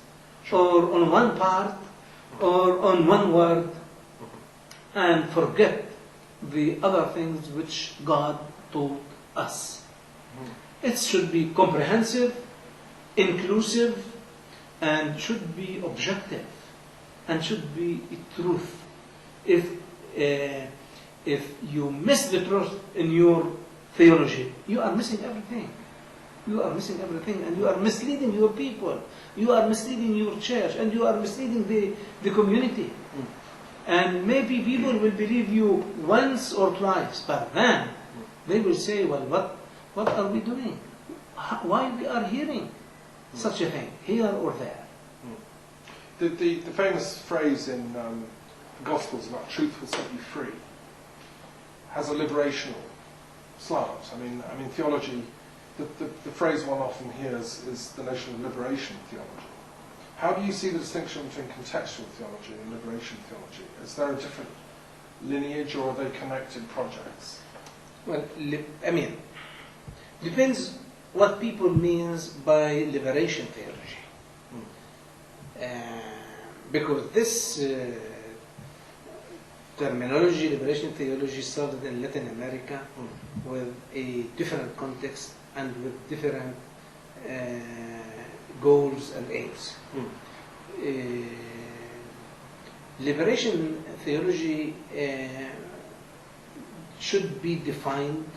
[SPEAKER 1] or on one part or on one word and forget the other things which God told us. It should be comprehensive, inclusive, and should be objective, and should be truth. If you miss the truth in your theology, you are missing everything. You are missing everything, and you are misleading your people. You are misleading your church, and you are misleading the community. And maybe people will believe you once or twice, but then they will say, well, what are we doing? Why we are hearing such a thing, here or there?
[SPEAKER 2] The famous phrase in the Gospels about truth will set you free has a liberational slant. I mean theology, the phrase one often hears is the notion of liberation theology. How do you see the distinction between contextual theology and liberation theology? Is there a different lineage, or are they connected projects?
[SPEAKER 1] Well, depends what people means by liberation theology. Because this terminology, liberation theology, started in Latin America with a different context and with different goals and aims. Liberation theology should be defined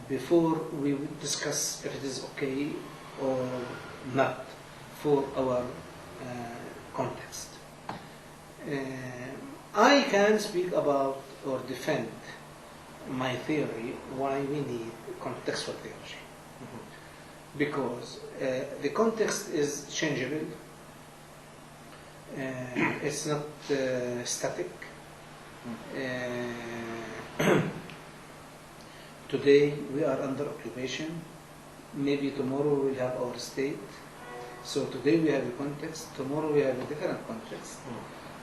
[SPEAKER 1] before we would discuss if it is okay or not for our context. I can speak about or defend my theory why we need contextual theology. Because the context is changeable, it's not static. Today we are under occupation, maybe tomorrow we will have our state. So today we have a context, tomorrow we have a different context.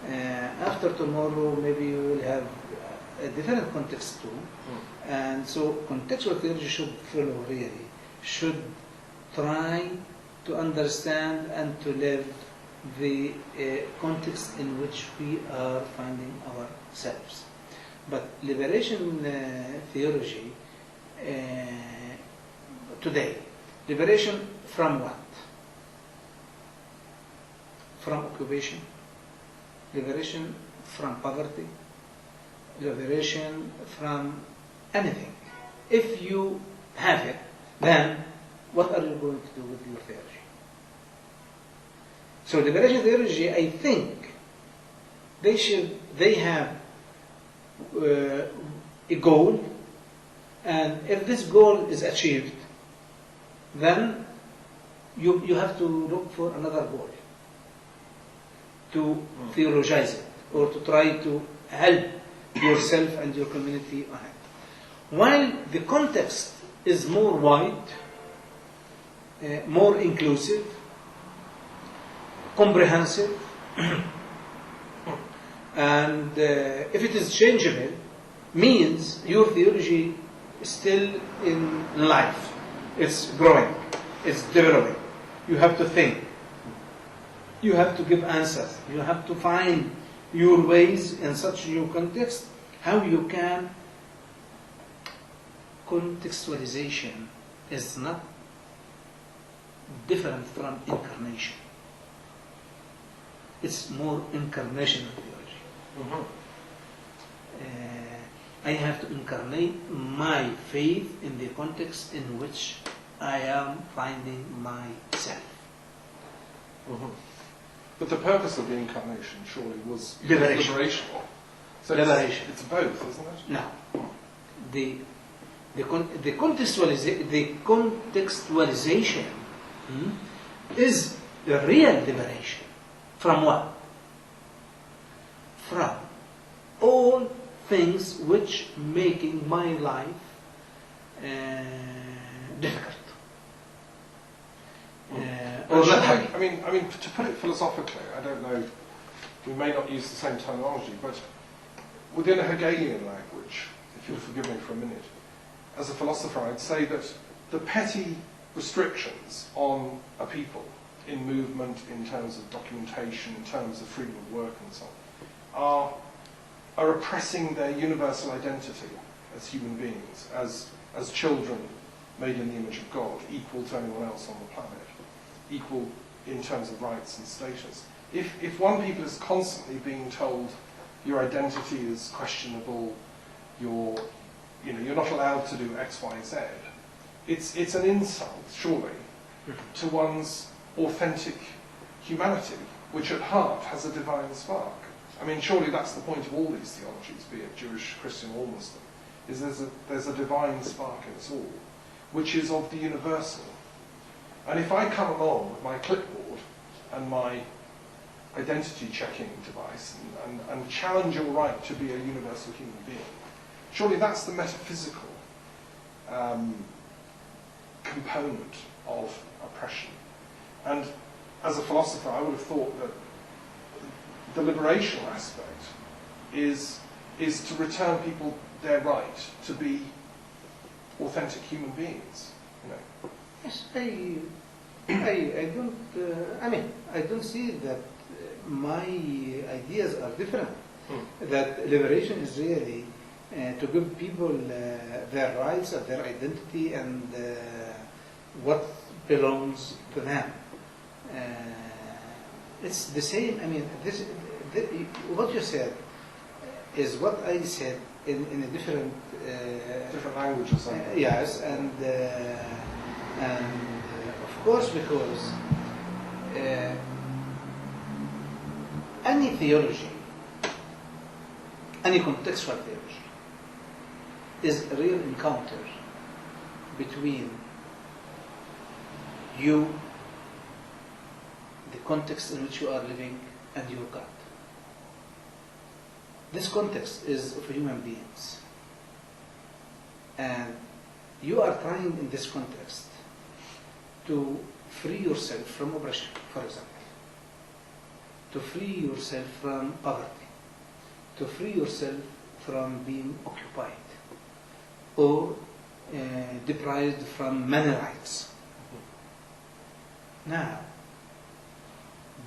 [SPEAKER 1] After tomorrow maybe we will have a different context too. And so contextual theology should follow really, should try to understand and to live the context in which we are finding ourselves. But liberation theology today, liberation from what? From occupation, liberation from poverty, liberation from anything. If you have it, then what are you going to do with your theology? So liberation theology, I think, they have a goal, and if this goal is achieved, then you have to look for another goal to theologize it, or to try to help yourself and your community on it. While the context is more wide, more inclusive, comprehensive, and if it is changeable, means your theology is still in life. It's growing, it's developing. You have to think. You have to give answers. You have to find your ways in such new context, how you can. Contextualization is not different from incarnation. It's more incarnational theology.
[SPEAKER 2] Mm-hmm.
[SPEAKER 1] I have to incarnate my faith in the context in which I am finding myself.
[SPEAKER 2] Mm-hmm. But the purpose of the incarnation surely was
[SPEAKER 1] Liberation.
[SPEAKER 2] liberational. So
[SPEAKER 1] Liberation.
[SPEAKER 2] It's both, isn't it?
[SPEAKER 1] Now, the contextualization is the real liberation. From what? From all things which making my life difficult. Or not happy.
[SPEAKER 2] I mean, to put it philosophically, I don't know, we may not use the same terminology, but within a Hegelian language, if you'll forgive me for a minute, as a philosopher, I'd say that the petty restrictions on a people in movement, in terms of documentation, in terms of freedom of work and so on, are oppressing their universal identity as human beings, as children made in the image of God, equal to anyone else on the planet, equal in terms of rights and status. If one people is constantly being told your identity is questionable, you're not allowed to do X, Y, Z, it's an insult, surely, to one's authentic humanity, which at heart has a divine spark. I mean, surely that's the point of all these theologies, be it Jewish, Christian, or Muslim, is there's a divine spark in us all, which is of the universal. And if I come along with my clipboard and my identity checking device and challenge your right to be a universal human being, surely that's the metaphysical component of oppression. And as a philosopher, I would have thought that the liberational aspect is to return people their right to be authentic human beings. You know.
[SPEAKER 1] Yes, I don't. I don't see that my ideas are different. That liberation is really to give people their rights and their identity and what belongs to them. It's the same. I mean, what you said is what I said in a different
[SPEAKER 2] language or something.
[SPEAKER 1] Yes, and of course, because any theology, any contextual theology, is a real encounter between you, the context in which you are living, and your God. This context is of human beings. And you are trying in this context to free yourself from oppression, for example. To free yourself from poverty. To free yourself from being occupied. Or deprived from many rights. Now,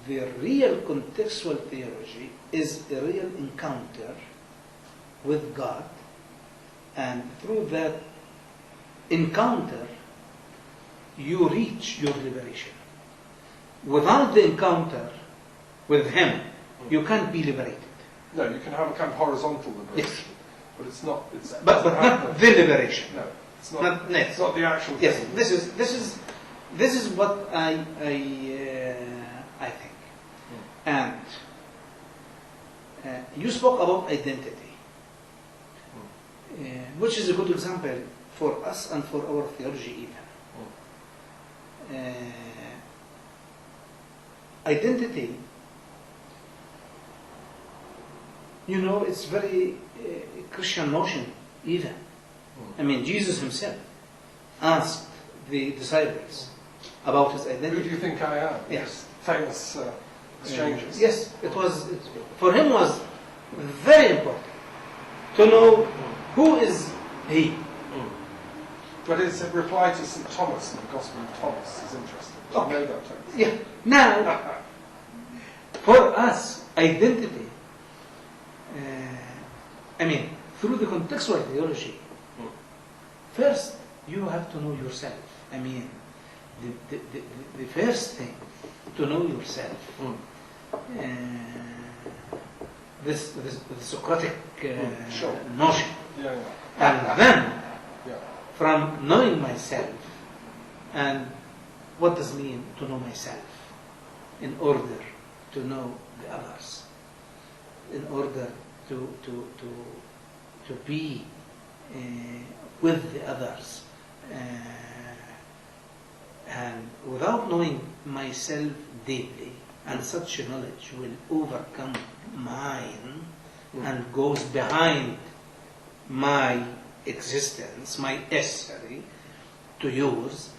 [SPEAKER 1] the real contextual theology is a real encounter with God, and through that encounter, you reach your liberation. Without the encounter with Him, you can't be liberated.
[SPEAKER 2] No, you can have a kind of horizontal liberation,
[SPEAKER 1] yes.
[SPEAKER 2] But it's not.
[SPEAKER 1] But not the liberation.
[SPEAKER 2] No, it's not. It's not the actual thing.
[SPEAKER 1] Yes, this is what I think. And you spoke about identity, which is a good example for us and for our theology even. Identity, it's very Christian notion even. I mean, Jesus himself asked the disciples about his
[SPEAKER 2] Who
[SPEAKER 1] identity.
[SPEAKER 2] do you think I am?
[SPEAKER 1] Yes.
[SPEAKER 2] Famous exchanges.
[SPEAKER 1] Yes, for him was very important to know who is he.
[SPEAKER 2] But his reply to St. Thomas in the Gospel of Thomas is interesting. Do you know that text?
[SPEAKER 1] Yeah. Now, for us, identity, through the contextual theology, first you have to know yourself. The first thing, to know yourself. This Socratic
[SPEAKER 2] Sure.
[SPEAKER 1] notion.
[SPEAKER 2] Yeah.
[SPEAKER 1] And then,
[SPEAKER 2] Yeah.
[SPEAKER 1] from knowing myself, and what does it mean to know myself? In order to know the others, in order to be with the others, and without knowing myself deeply, and such a knowledge will overcome mine and goes behind my existence, my essence, to yours,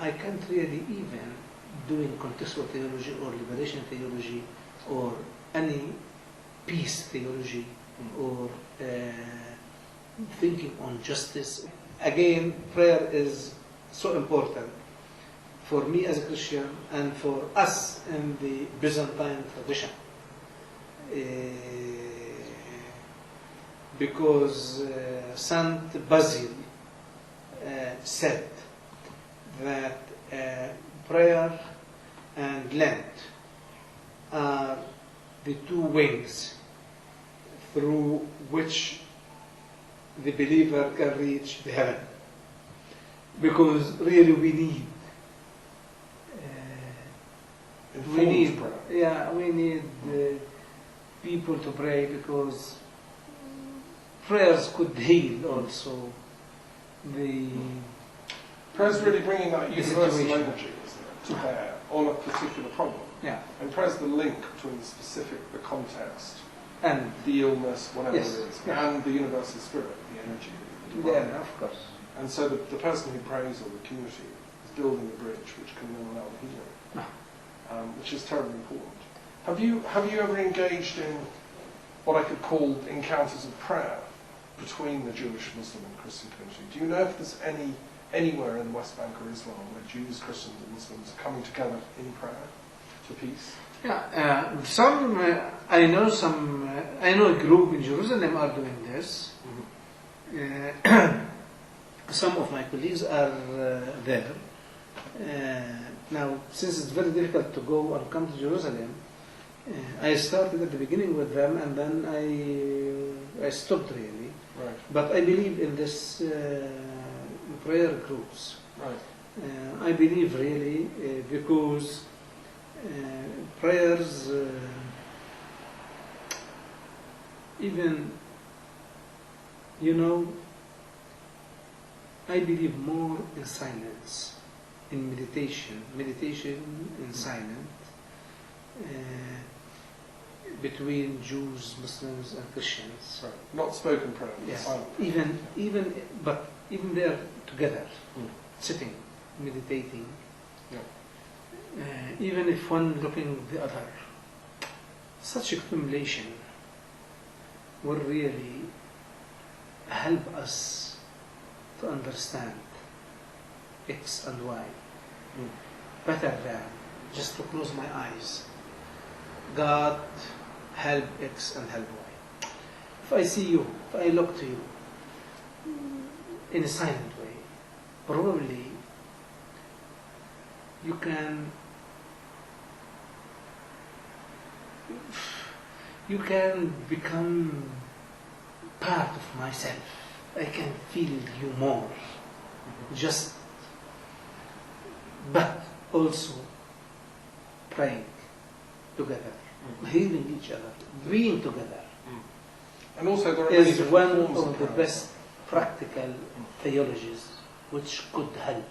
[SPEAKER 1] I can't really even doing contextual theology or liberation theology or any peace theology or thinking on justice. Again, prayer is so important for me as a Christian and for us in the Byzantine tradition. Because Saint Basil said that prayer and Lent are the two wings through which the believer can reach the heaven. Because really we need
[SPEAKER 2] prayer.
[SPEAKER 1] We need people to pray, because prayers could heal also the
[SPEAKER 2] Prayer's really bringing that universal
[SPEAKER 1] situation.
[SPEAKER 2] energy, isn't it, to bear on a particular problem.
[SPEAKER 1] Yeah.
[SPEAKER 2] And prayer's the link between the specific, the context,
[SPEAKER 1] and
[SPEAKER 2] the illness, whatever
[SPEAKER 1] Yes.
[SPEAKER 2] it is,
[SPEAKER 1] Yeah.
[SPEAKER 2] and the universal spirit, the energy. The divine.
[SPEAKER 1] yeah, of course.
[SPEAKER 2] And so the person who prays, or the community, is building a bridge which can then allow the healing, which is terribly important. Have you ever engaged in what I could call encounters of prayer between the Jewish, Muslim and Christian community? Do you know if there's anywhere in the West Bank or Islam where Jews, Christians and Muslims are coming together in prayer for peace?
[SPEAKER 1] Yeah, I know a group in Jerusalem are doing this. Some of my colleagues are there. Now, since it's very difficult to go and come to Jerusalem, I started at the beginning with them, and then I stopped really.
[SPEAKER 2] Right.
[SPEAKER 1] But I believe in this prayer groups.
[SPEAKER 2] Right.
[SPEAKER 1] I believe really because prayers, even, I believe more in silence, in meditation in silence, between Jews, Muslims and Christians.
[SPEAKER 2] Right. Not spoken prayer, but
[SPEAKER 1] Yes.
[SPEAKER 2] silent.
[SPEAKER 1] Even there together, sitting, meditating, even if one looking the other, such accumulation will really help us to understand X and Y better than just to close my eyes. God help X and help Y. If I see you, if I look to you in a silent way, probably you can become part of myself. I can feel you more. But also praying together, healing each other, being together,
[SPEAKER 2] And also there are many
[SPEAKER 1] is
[SPEAKER 2] different
[SPEAKER 1] one
[SPEAKER 2] forms
[SPEAKER 1] of the
[SPEAKER 2] prayer.
[SPEAKER 1] best practical theologies which could help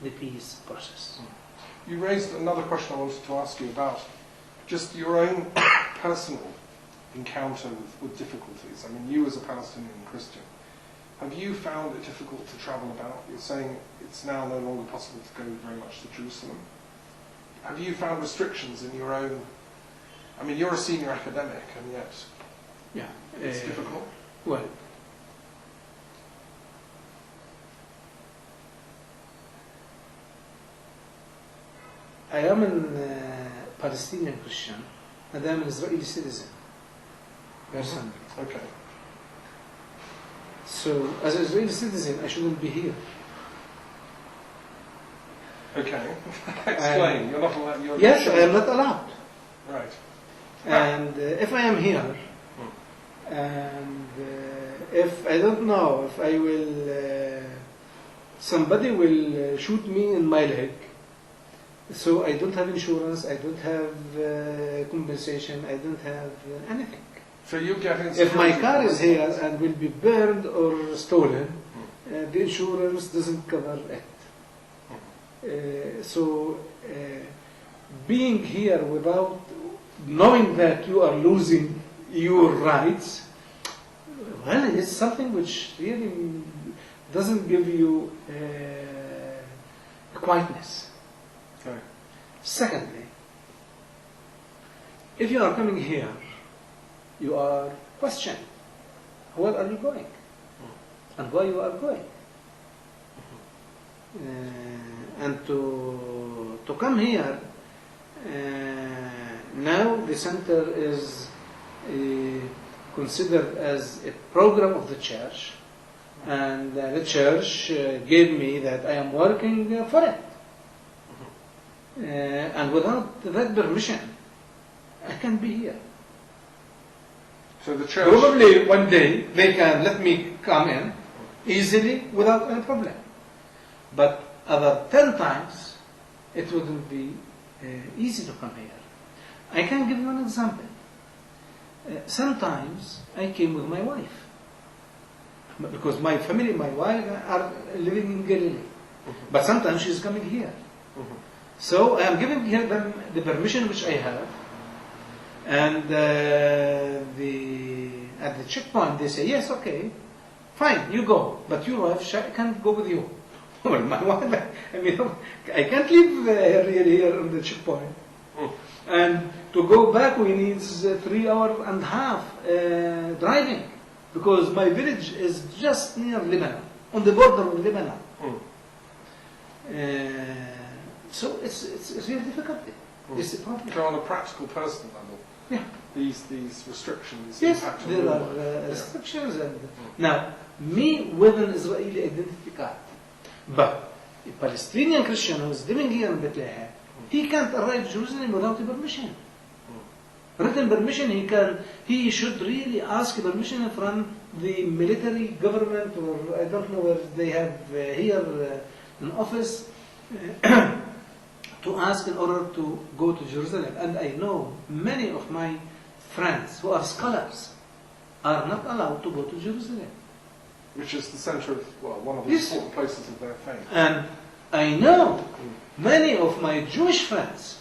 [SPEAKER 1] the peace process.
[SPEAKER 2] You raised another question I wanted to ask you about just your own personal encounter with difficulties. I mean, you as a Palestinian Christian, Have you found it difficult to travel about? You're saying it's now no longer possible to go very much to Jerusalem. Have you found restrictions in your own... I mean, you're a senior academic, and yet it's difficult.
[SPEAKER 1] Well, I am a Palestinian Christian, and I am an Israeli citizen, personally.
[SPEAKER 2] Okay.
[SPEAKER 1] So, as an Israeli citizen, I shouldn't be here.
[SPEAKER 2] Okay. Explain. You're not allowed...
[SPEAKER 1] Yes, I am not allowed.
[SPEAKER 2] Right.
[SPEAKER 1] And if I am here, and if I don't know, if I will, somebody will shoot me in my leg, so I don't have insurance, I don't have compensation, I don't have anything.
[SPEAKER 2] So you get
[SPEAKER 1] If my car is here and will be burned or stolen, the insurance doesn't cover it. So being here without knowing that you are losing your rights, well, it's something which really doesn't give you quietness.
[SPEAKER 2] Okay.
[SPEAKER 1] Secondly, if you are coming here, you are questioned. Where are you going? And why you are going? And to come here, now the center is considered as a program of the church, and the church gave me that I am working for it. And without that permission, I can't be here.
[SPEAKER 2] So the church...
[SPEAKER 1] Probably one day they can let me come in easily without any problem. But other 10 times, it wouldn't be easy to come here. I can give you an example. Sometimes I came with my wife. Because my family, my wife, are living in Galilee. But sometimes she's coming here. So I am giving them the permission which I have. And at the checkpoint they say, yes, okay, fine, you go. But your wife can't go with you. Well, my wife, I mean, I can't leave her here on the checkpoint. And to go back, we need 3 hours and a half driving, because my village is just near Lebanon, on the border of Lebanon. So it's really difficult. It's a problem.
[SPEAKER 2] So on a practical, personal level, these restrictions impact on
[SPEAKER 1] there
[SPEAKER 2] your
[SPEAKER 1] are
[SPEAKER 2] life.
[SPEAKER 1] restrictions. And now, me with an Israeli identity card, but a Palestinian Christian who is living here in Bethlehem, he can't arrive to Jerusalem without a permission. Written permission, he should really ask permission from the military government, or I don't know where they have here an office, to ask in order to go to Jerusalem. And I know many of my friends who are scholars are not allowed to go to Jerusalem.
[SPEAKER 2] Which is the centre of, well, one of the important places of their faith.
[SPEAKER 1] And I know many of my Jewish friends,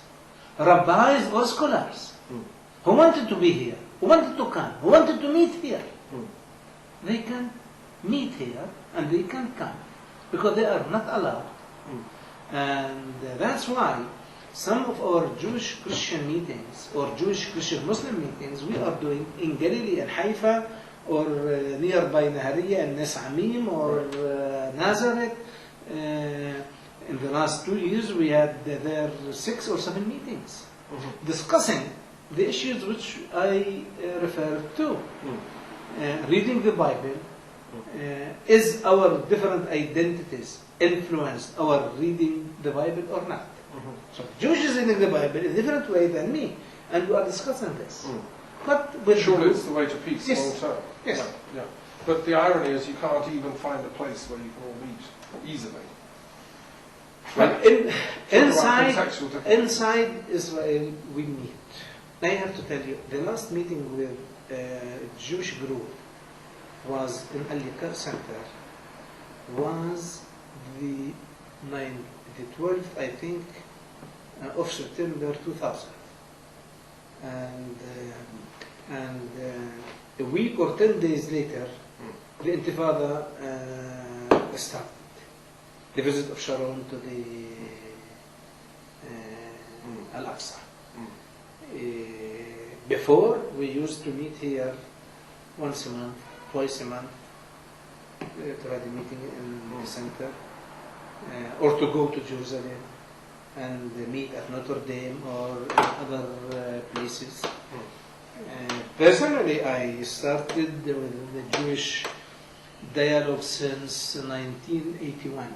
[SPEAKER 1] rabbis or scholars, who wanted to be here, who wanted to come, who wanted to meet here. They can't meet here and they can't come because they are not allowed. And that's why some of our Jewish Christian meetings or Jewish Christian Muslim meetings we are doing in Galilee and Haifa, or nearby Nahariya and Nes'amim, or Nazareth. In the last 2 years we had there 6 or 7 meetings discussing the issues which I referred to. Reading the Bible, is our different identities influenced our reading the Bible or not? So Jewish is reading the Bible in a different way than me, and we are discussing this. But
[SPEAKER 2] surely it's the way to peace long term.
[SPEAKER 1] Yes.
[SPEAKER 2] Yeah. But the irony is you can't even find a place where you can all meet easily.
[SPEAKER 1] But inside Israel we meet. I have to tell you, the last meeting with a Jewish group was in Al-Liqa Center, was the 12th, I think, of September 2000. And a week or 10 days later, the Intifada started. The visit of Sharon to the Al-Aqsa. Before, we used to meet here once a month, twice a month, to have a meeting in the center, or to go to Jerusalem and meet at Notre Dame or in other places. Personally, I started with the Jewish dialogue since 1981,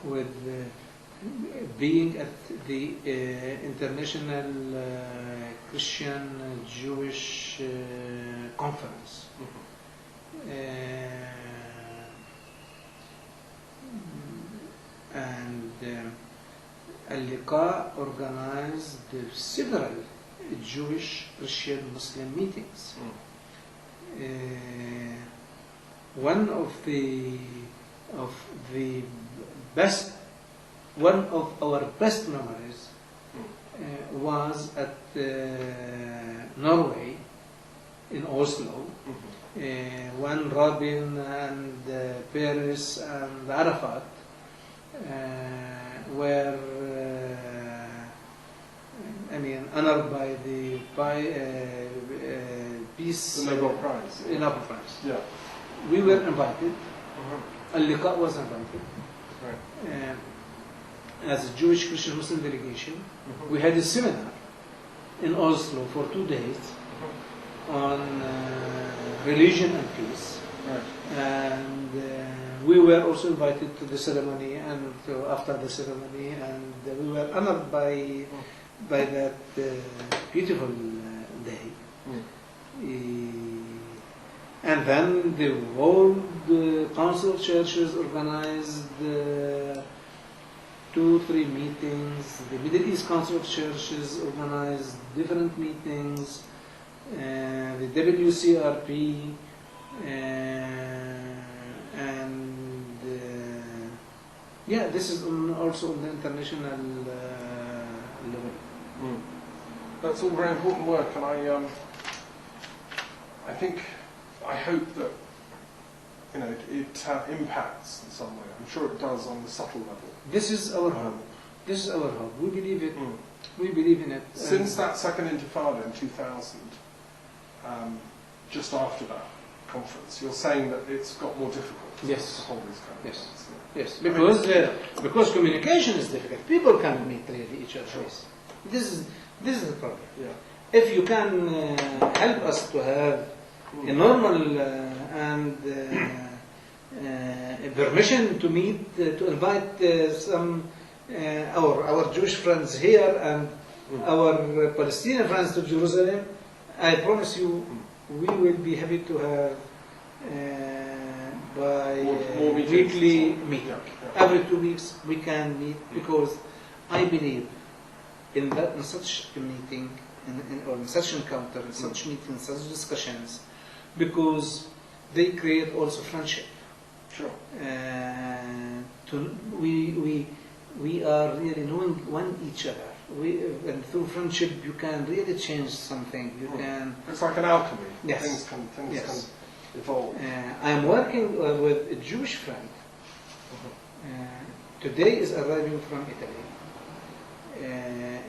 [SPEAKER 1] with being at the International Christian Jewish Conference. And Al-Liqa organized several Jewish Christian Muslim meetings. One of our best memories was at Norway, in Oslo, when Rabin and Peres and Arafat were honored by the peace.
[SPEAKER 2] The Nobel Prize.
[SPEAKER 1] Nobel Prize.
[SPEAKER 2] Yeah.
[SPEAKER 1] We were invited. Al-Liqa was invited.
[SPEAKER 2] Right.
[SPEAKER 1] As a Jewish Christian Muslim delegation. We had a seminar in Oslo for 2 days on religion and peace.
[SPEAKER 2] Right.
[SPEAKER 1] And we were also invited to the ceremony and after the ceremony, and we were honored by that beautiful day. And then the World Council of Churches organized 2-3 meetings. The Middle East Council of Churches organized different meetings. The WCRP this is also on the international level.
[SPEAKER 2] That's all very important work, and I hope that it impacts in some way. I'm sure it does on the subtle level.
[SPEAKER 1] This is our hope. This is our hope. We believe it. We believe in it.
[SPEAKER 2] Since that second Intifada in 2000, just after that conference, you're saying that it's got more difficult to hold these kind of events.
[SPEAKER 1] Yes, because communication is difficult. People can't meet really each other. This is the problem.
[SPEAKER 2] Yeah.
[SPEAKER 1] If you can help us to have a normal and permission to meet, to invite some our Jewish friends here and our Palestinian friends to Jerusalem, I promise you, we will be happy to have by
[SPEAKER 2] more
[SPEAKER 1] weekly meeting. Every 2 weeks we can meet, because I believe in such a meeting, or in such encounter, in such meetings, such discussions, because they create also friendship.
[SPEAKER 2] Sure.
[SPEAKER 1] We are really knowing each other. And through friendship, you can really change something. You can.
[SPEAKER 2] It's like an alchemy.
[SPEAKER 1] Yes.
[SPEAKER 2] Things can evolve.
[SPEAKER 1] I am working with a Jewish friend. Today is arriving from Italy.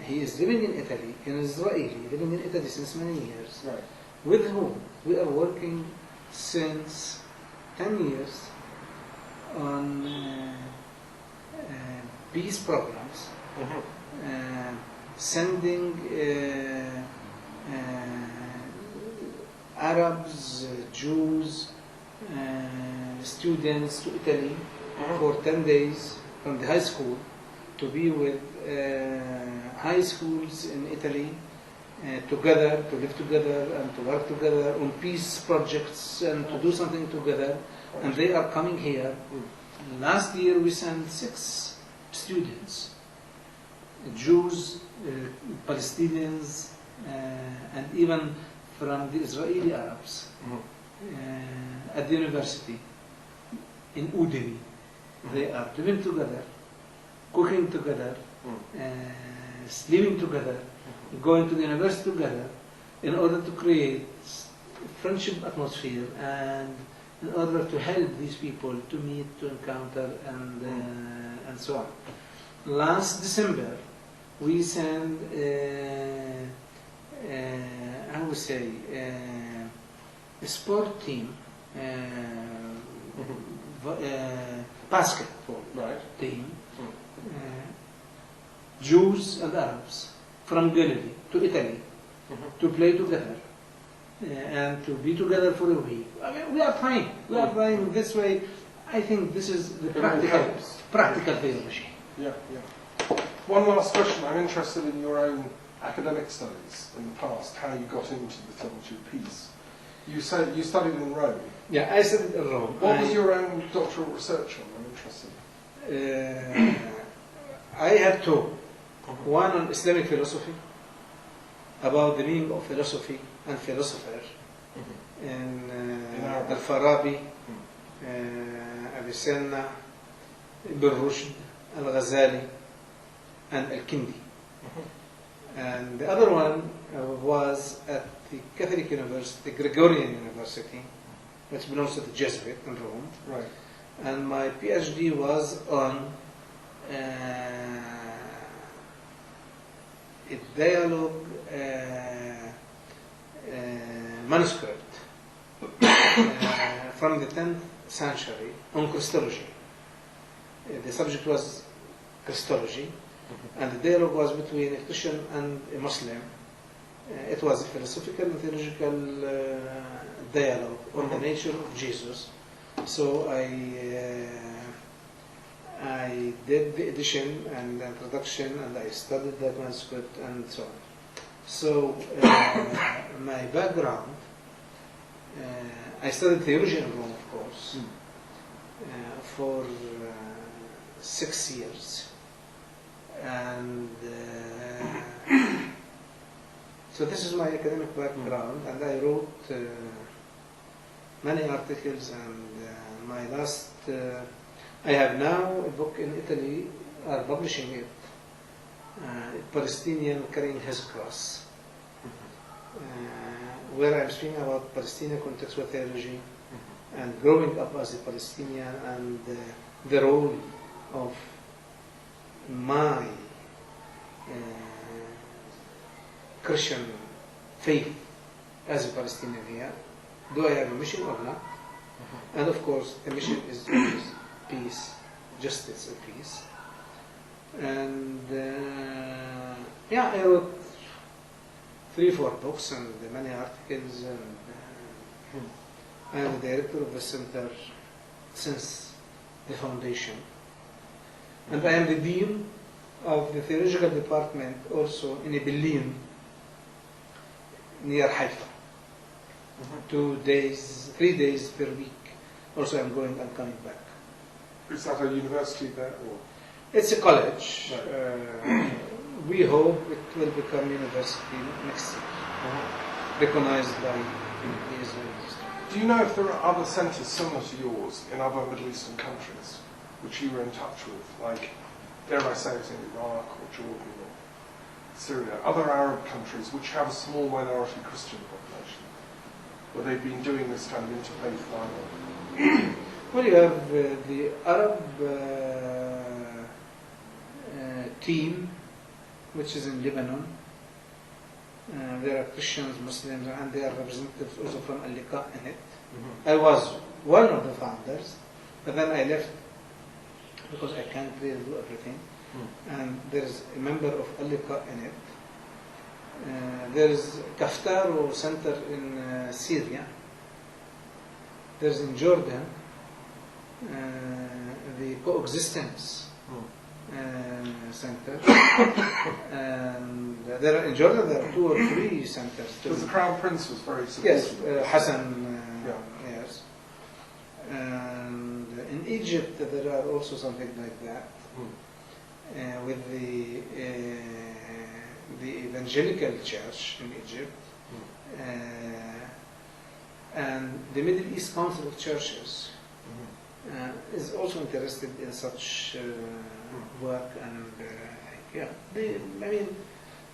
[SPEAKER 1] He is living in Italy, an Israeli, living in Italy since many years.
[SPEAKER 2] Right.
[SPEAKER 1] With whom we are working since 10 years on peace programs, sending Arabs, Jews, students to Italy for 10 days from the high school to be with high schools in Italy together, to live together and to work together on peace projects and to do something together. And they are coming here. Last year we sent 6 students, Jews, Palestinians, and even from the Israeli Arabs at the university in Udemy. They are living together, cooking together, sleeping together, going to the university together, in order to create friendship atmosphere and in order to help these people to meet, to encounter, and so on. Last December, we sent, I would say, a sport team, basketball team, Jews and Arabs from Galilee to Italy to play together and to be together for a week. I mean, we are trying. We are trying this way. I think this is the practical theology.
[SPEAKER 2] Yeah, yeah. One last question. I'm interested in your own academic studies in the past, how you got into the theology of peace. You said you studied in Rome.
[SPEAKER 1] Yeah, I studied in Rome.
[SPEAKER 2] What was your own doctoral research on? I'm interested.
[SPEAKER 1] I had two. One on Islamic philosophy, about the meaning of philosophy and philosopher, in Al-Farabi, Avicenna, Ibn Rushd, Al-Ghazali, and Al-Kindi. And the other one was at the Catholic University, the Gregorian University, which belongs to the Jesuit in Rome.
[SPEAKER 2] Right.
[SPEAKER 1] And my PhD was on a dialogue manuscript from the 10th century on Christology. The subject was Christology, and the dialogue was between a Christian and a Muslim. It was a philosophical and theological dialogue on the nature of Jesus. So I did the edition and the introduction, and I studied that manuscript and so on. So my background, I studied theology in Rome, of course, for 6 years. And so this is my academic background, and I wrote many articles, and my last, I have now a book in Italy, are publishing it, a Palestinian carrying his cross, where I'm speaking about Palestinian contextual theology and growing up as a Palestinian, and the role of my Christian faith as a Palestinian here. Do I have a mission or not? And of course, the mission is always peace, justice, and peace. And I wrote 3-4 books and many articles, and I am the director of the center since the foundation. And I am the dean of the theological department also in Bethlehem, near Haifa. 3 days per week. Also, I'm going and coming back.
[SPEAKER 2] Is that a university there, or?
[SPEAKER 1] It's a college.
[SPEAKER 2] Right.
[SPEAKER 1] We hope it will become university next year, recognized by the Israeli state.
[SPEAKER 2] Do you know if there are other centres similar to yours in other Middle Eastern countries, which you were in touch with, like, dare I say it, in Iraq or Jordan or Syria, other Arab countries which have a small minority Christian population, where they've been doing this kind of interfaith dialogue?
[SPEAKER 1] Well, you have the Arab team, which is in Lebanon. There are Christians, Muslims, and there are representatives also from Al-Liqa in it. I was one of the founders, but then I left because I can't really do everything. And there is a member of Al-Liqa in it. There is Kaftaro Center in Syria. There is in Jordan the Coexistence Center. And in Jordan there are 2 or 3 centers.
[SPEAKER 2] Because the Crown Prince was very supportive.
[SPEAKER 1] Yes, Hassan. Yes. And in Egypt there are also something like that. With the evangelical church in Egypt, and the Middle East Council of Churches is also interested in such work, and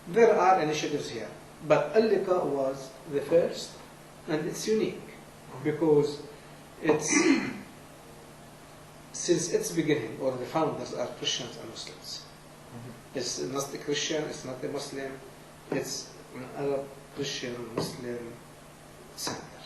[SPEAKER 1] there are initiatives here, but Al-Liqa was the first, and it's unique because it's since its beginning, or the founders are Christians and Muslims. It's not a Christian, it's not a Muslim, it's an Arab Christian Muslim center.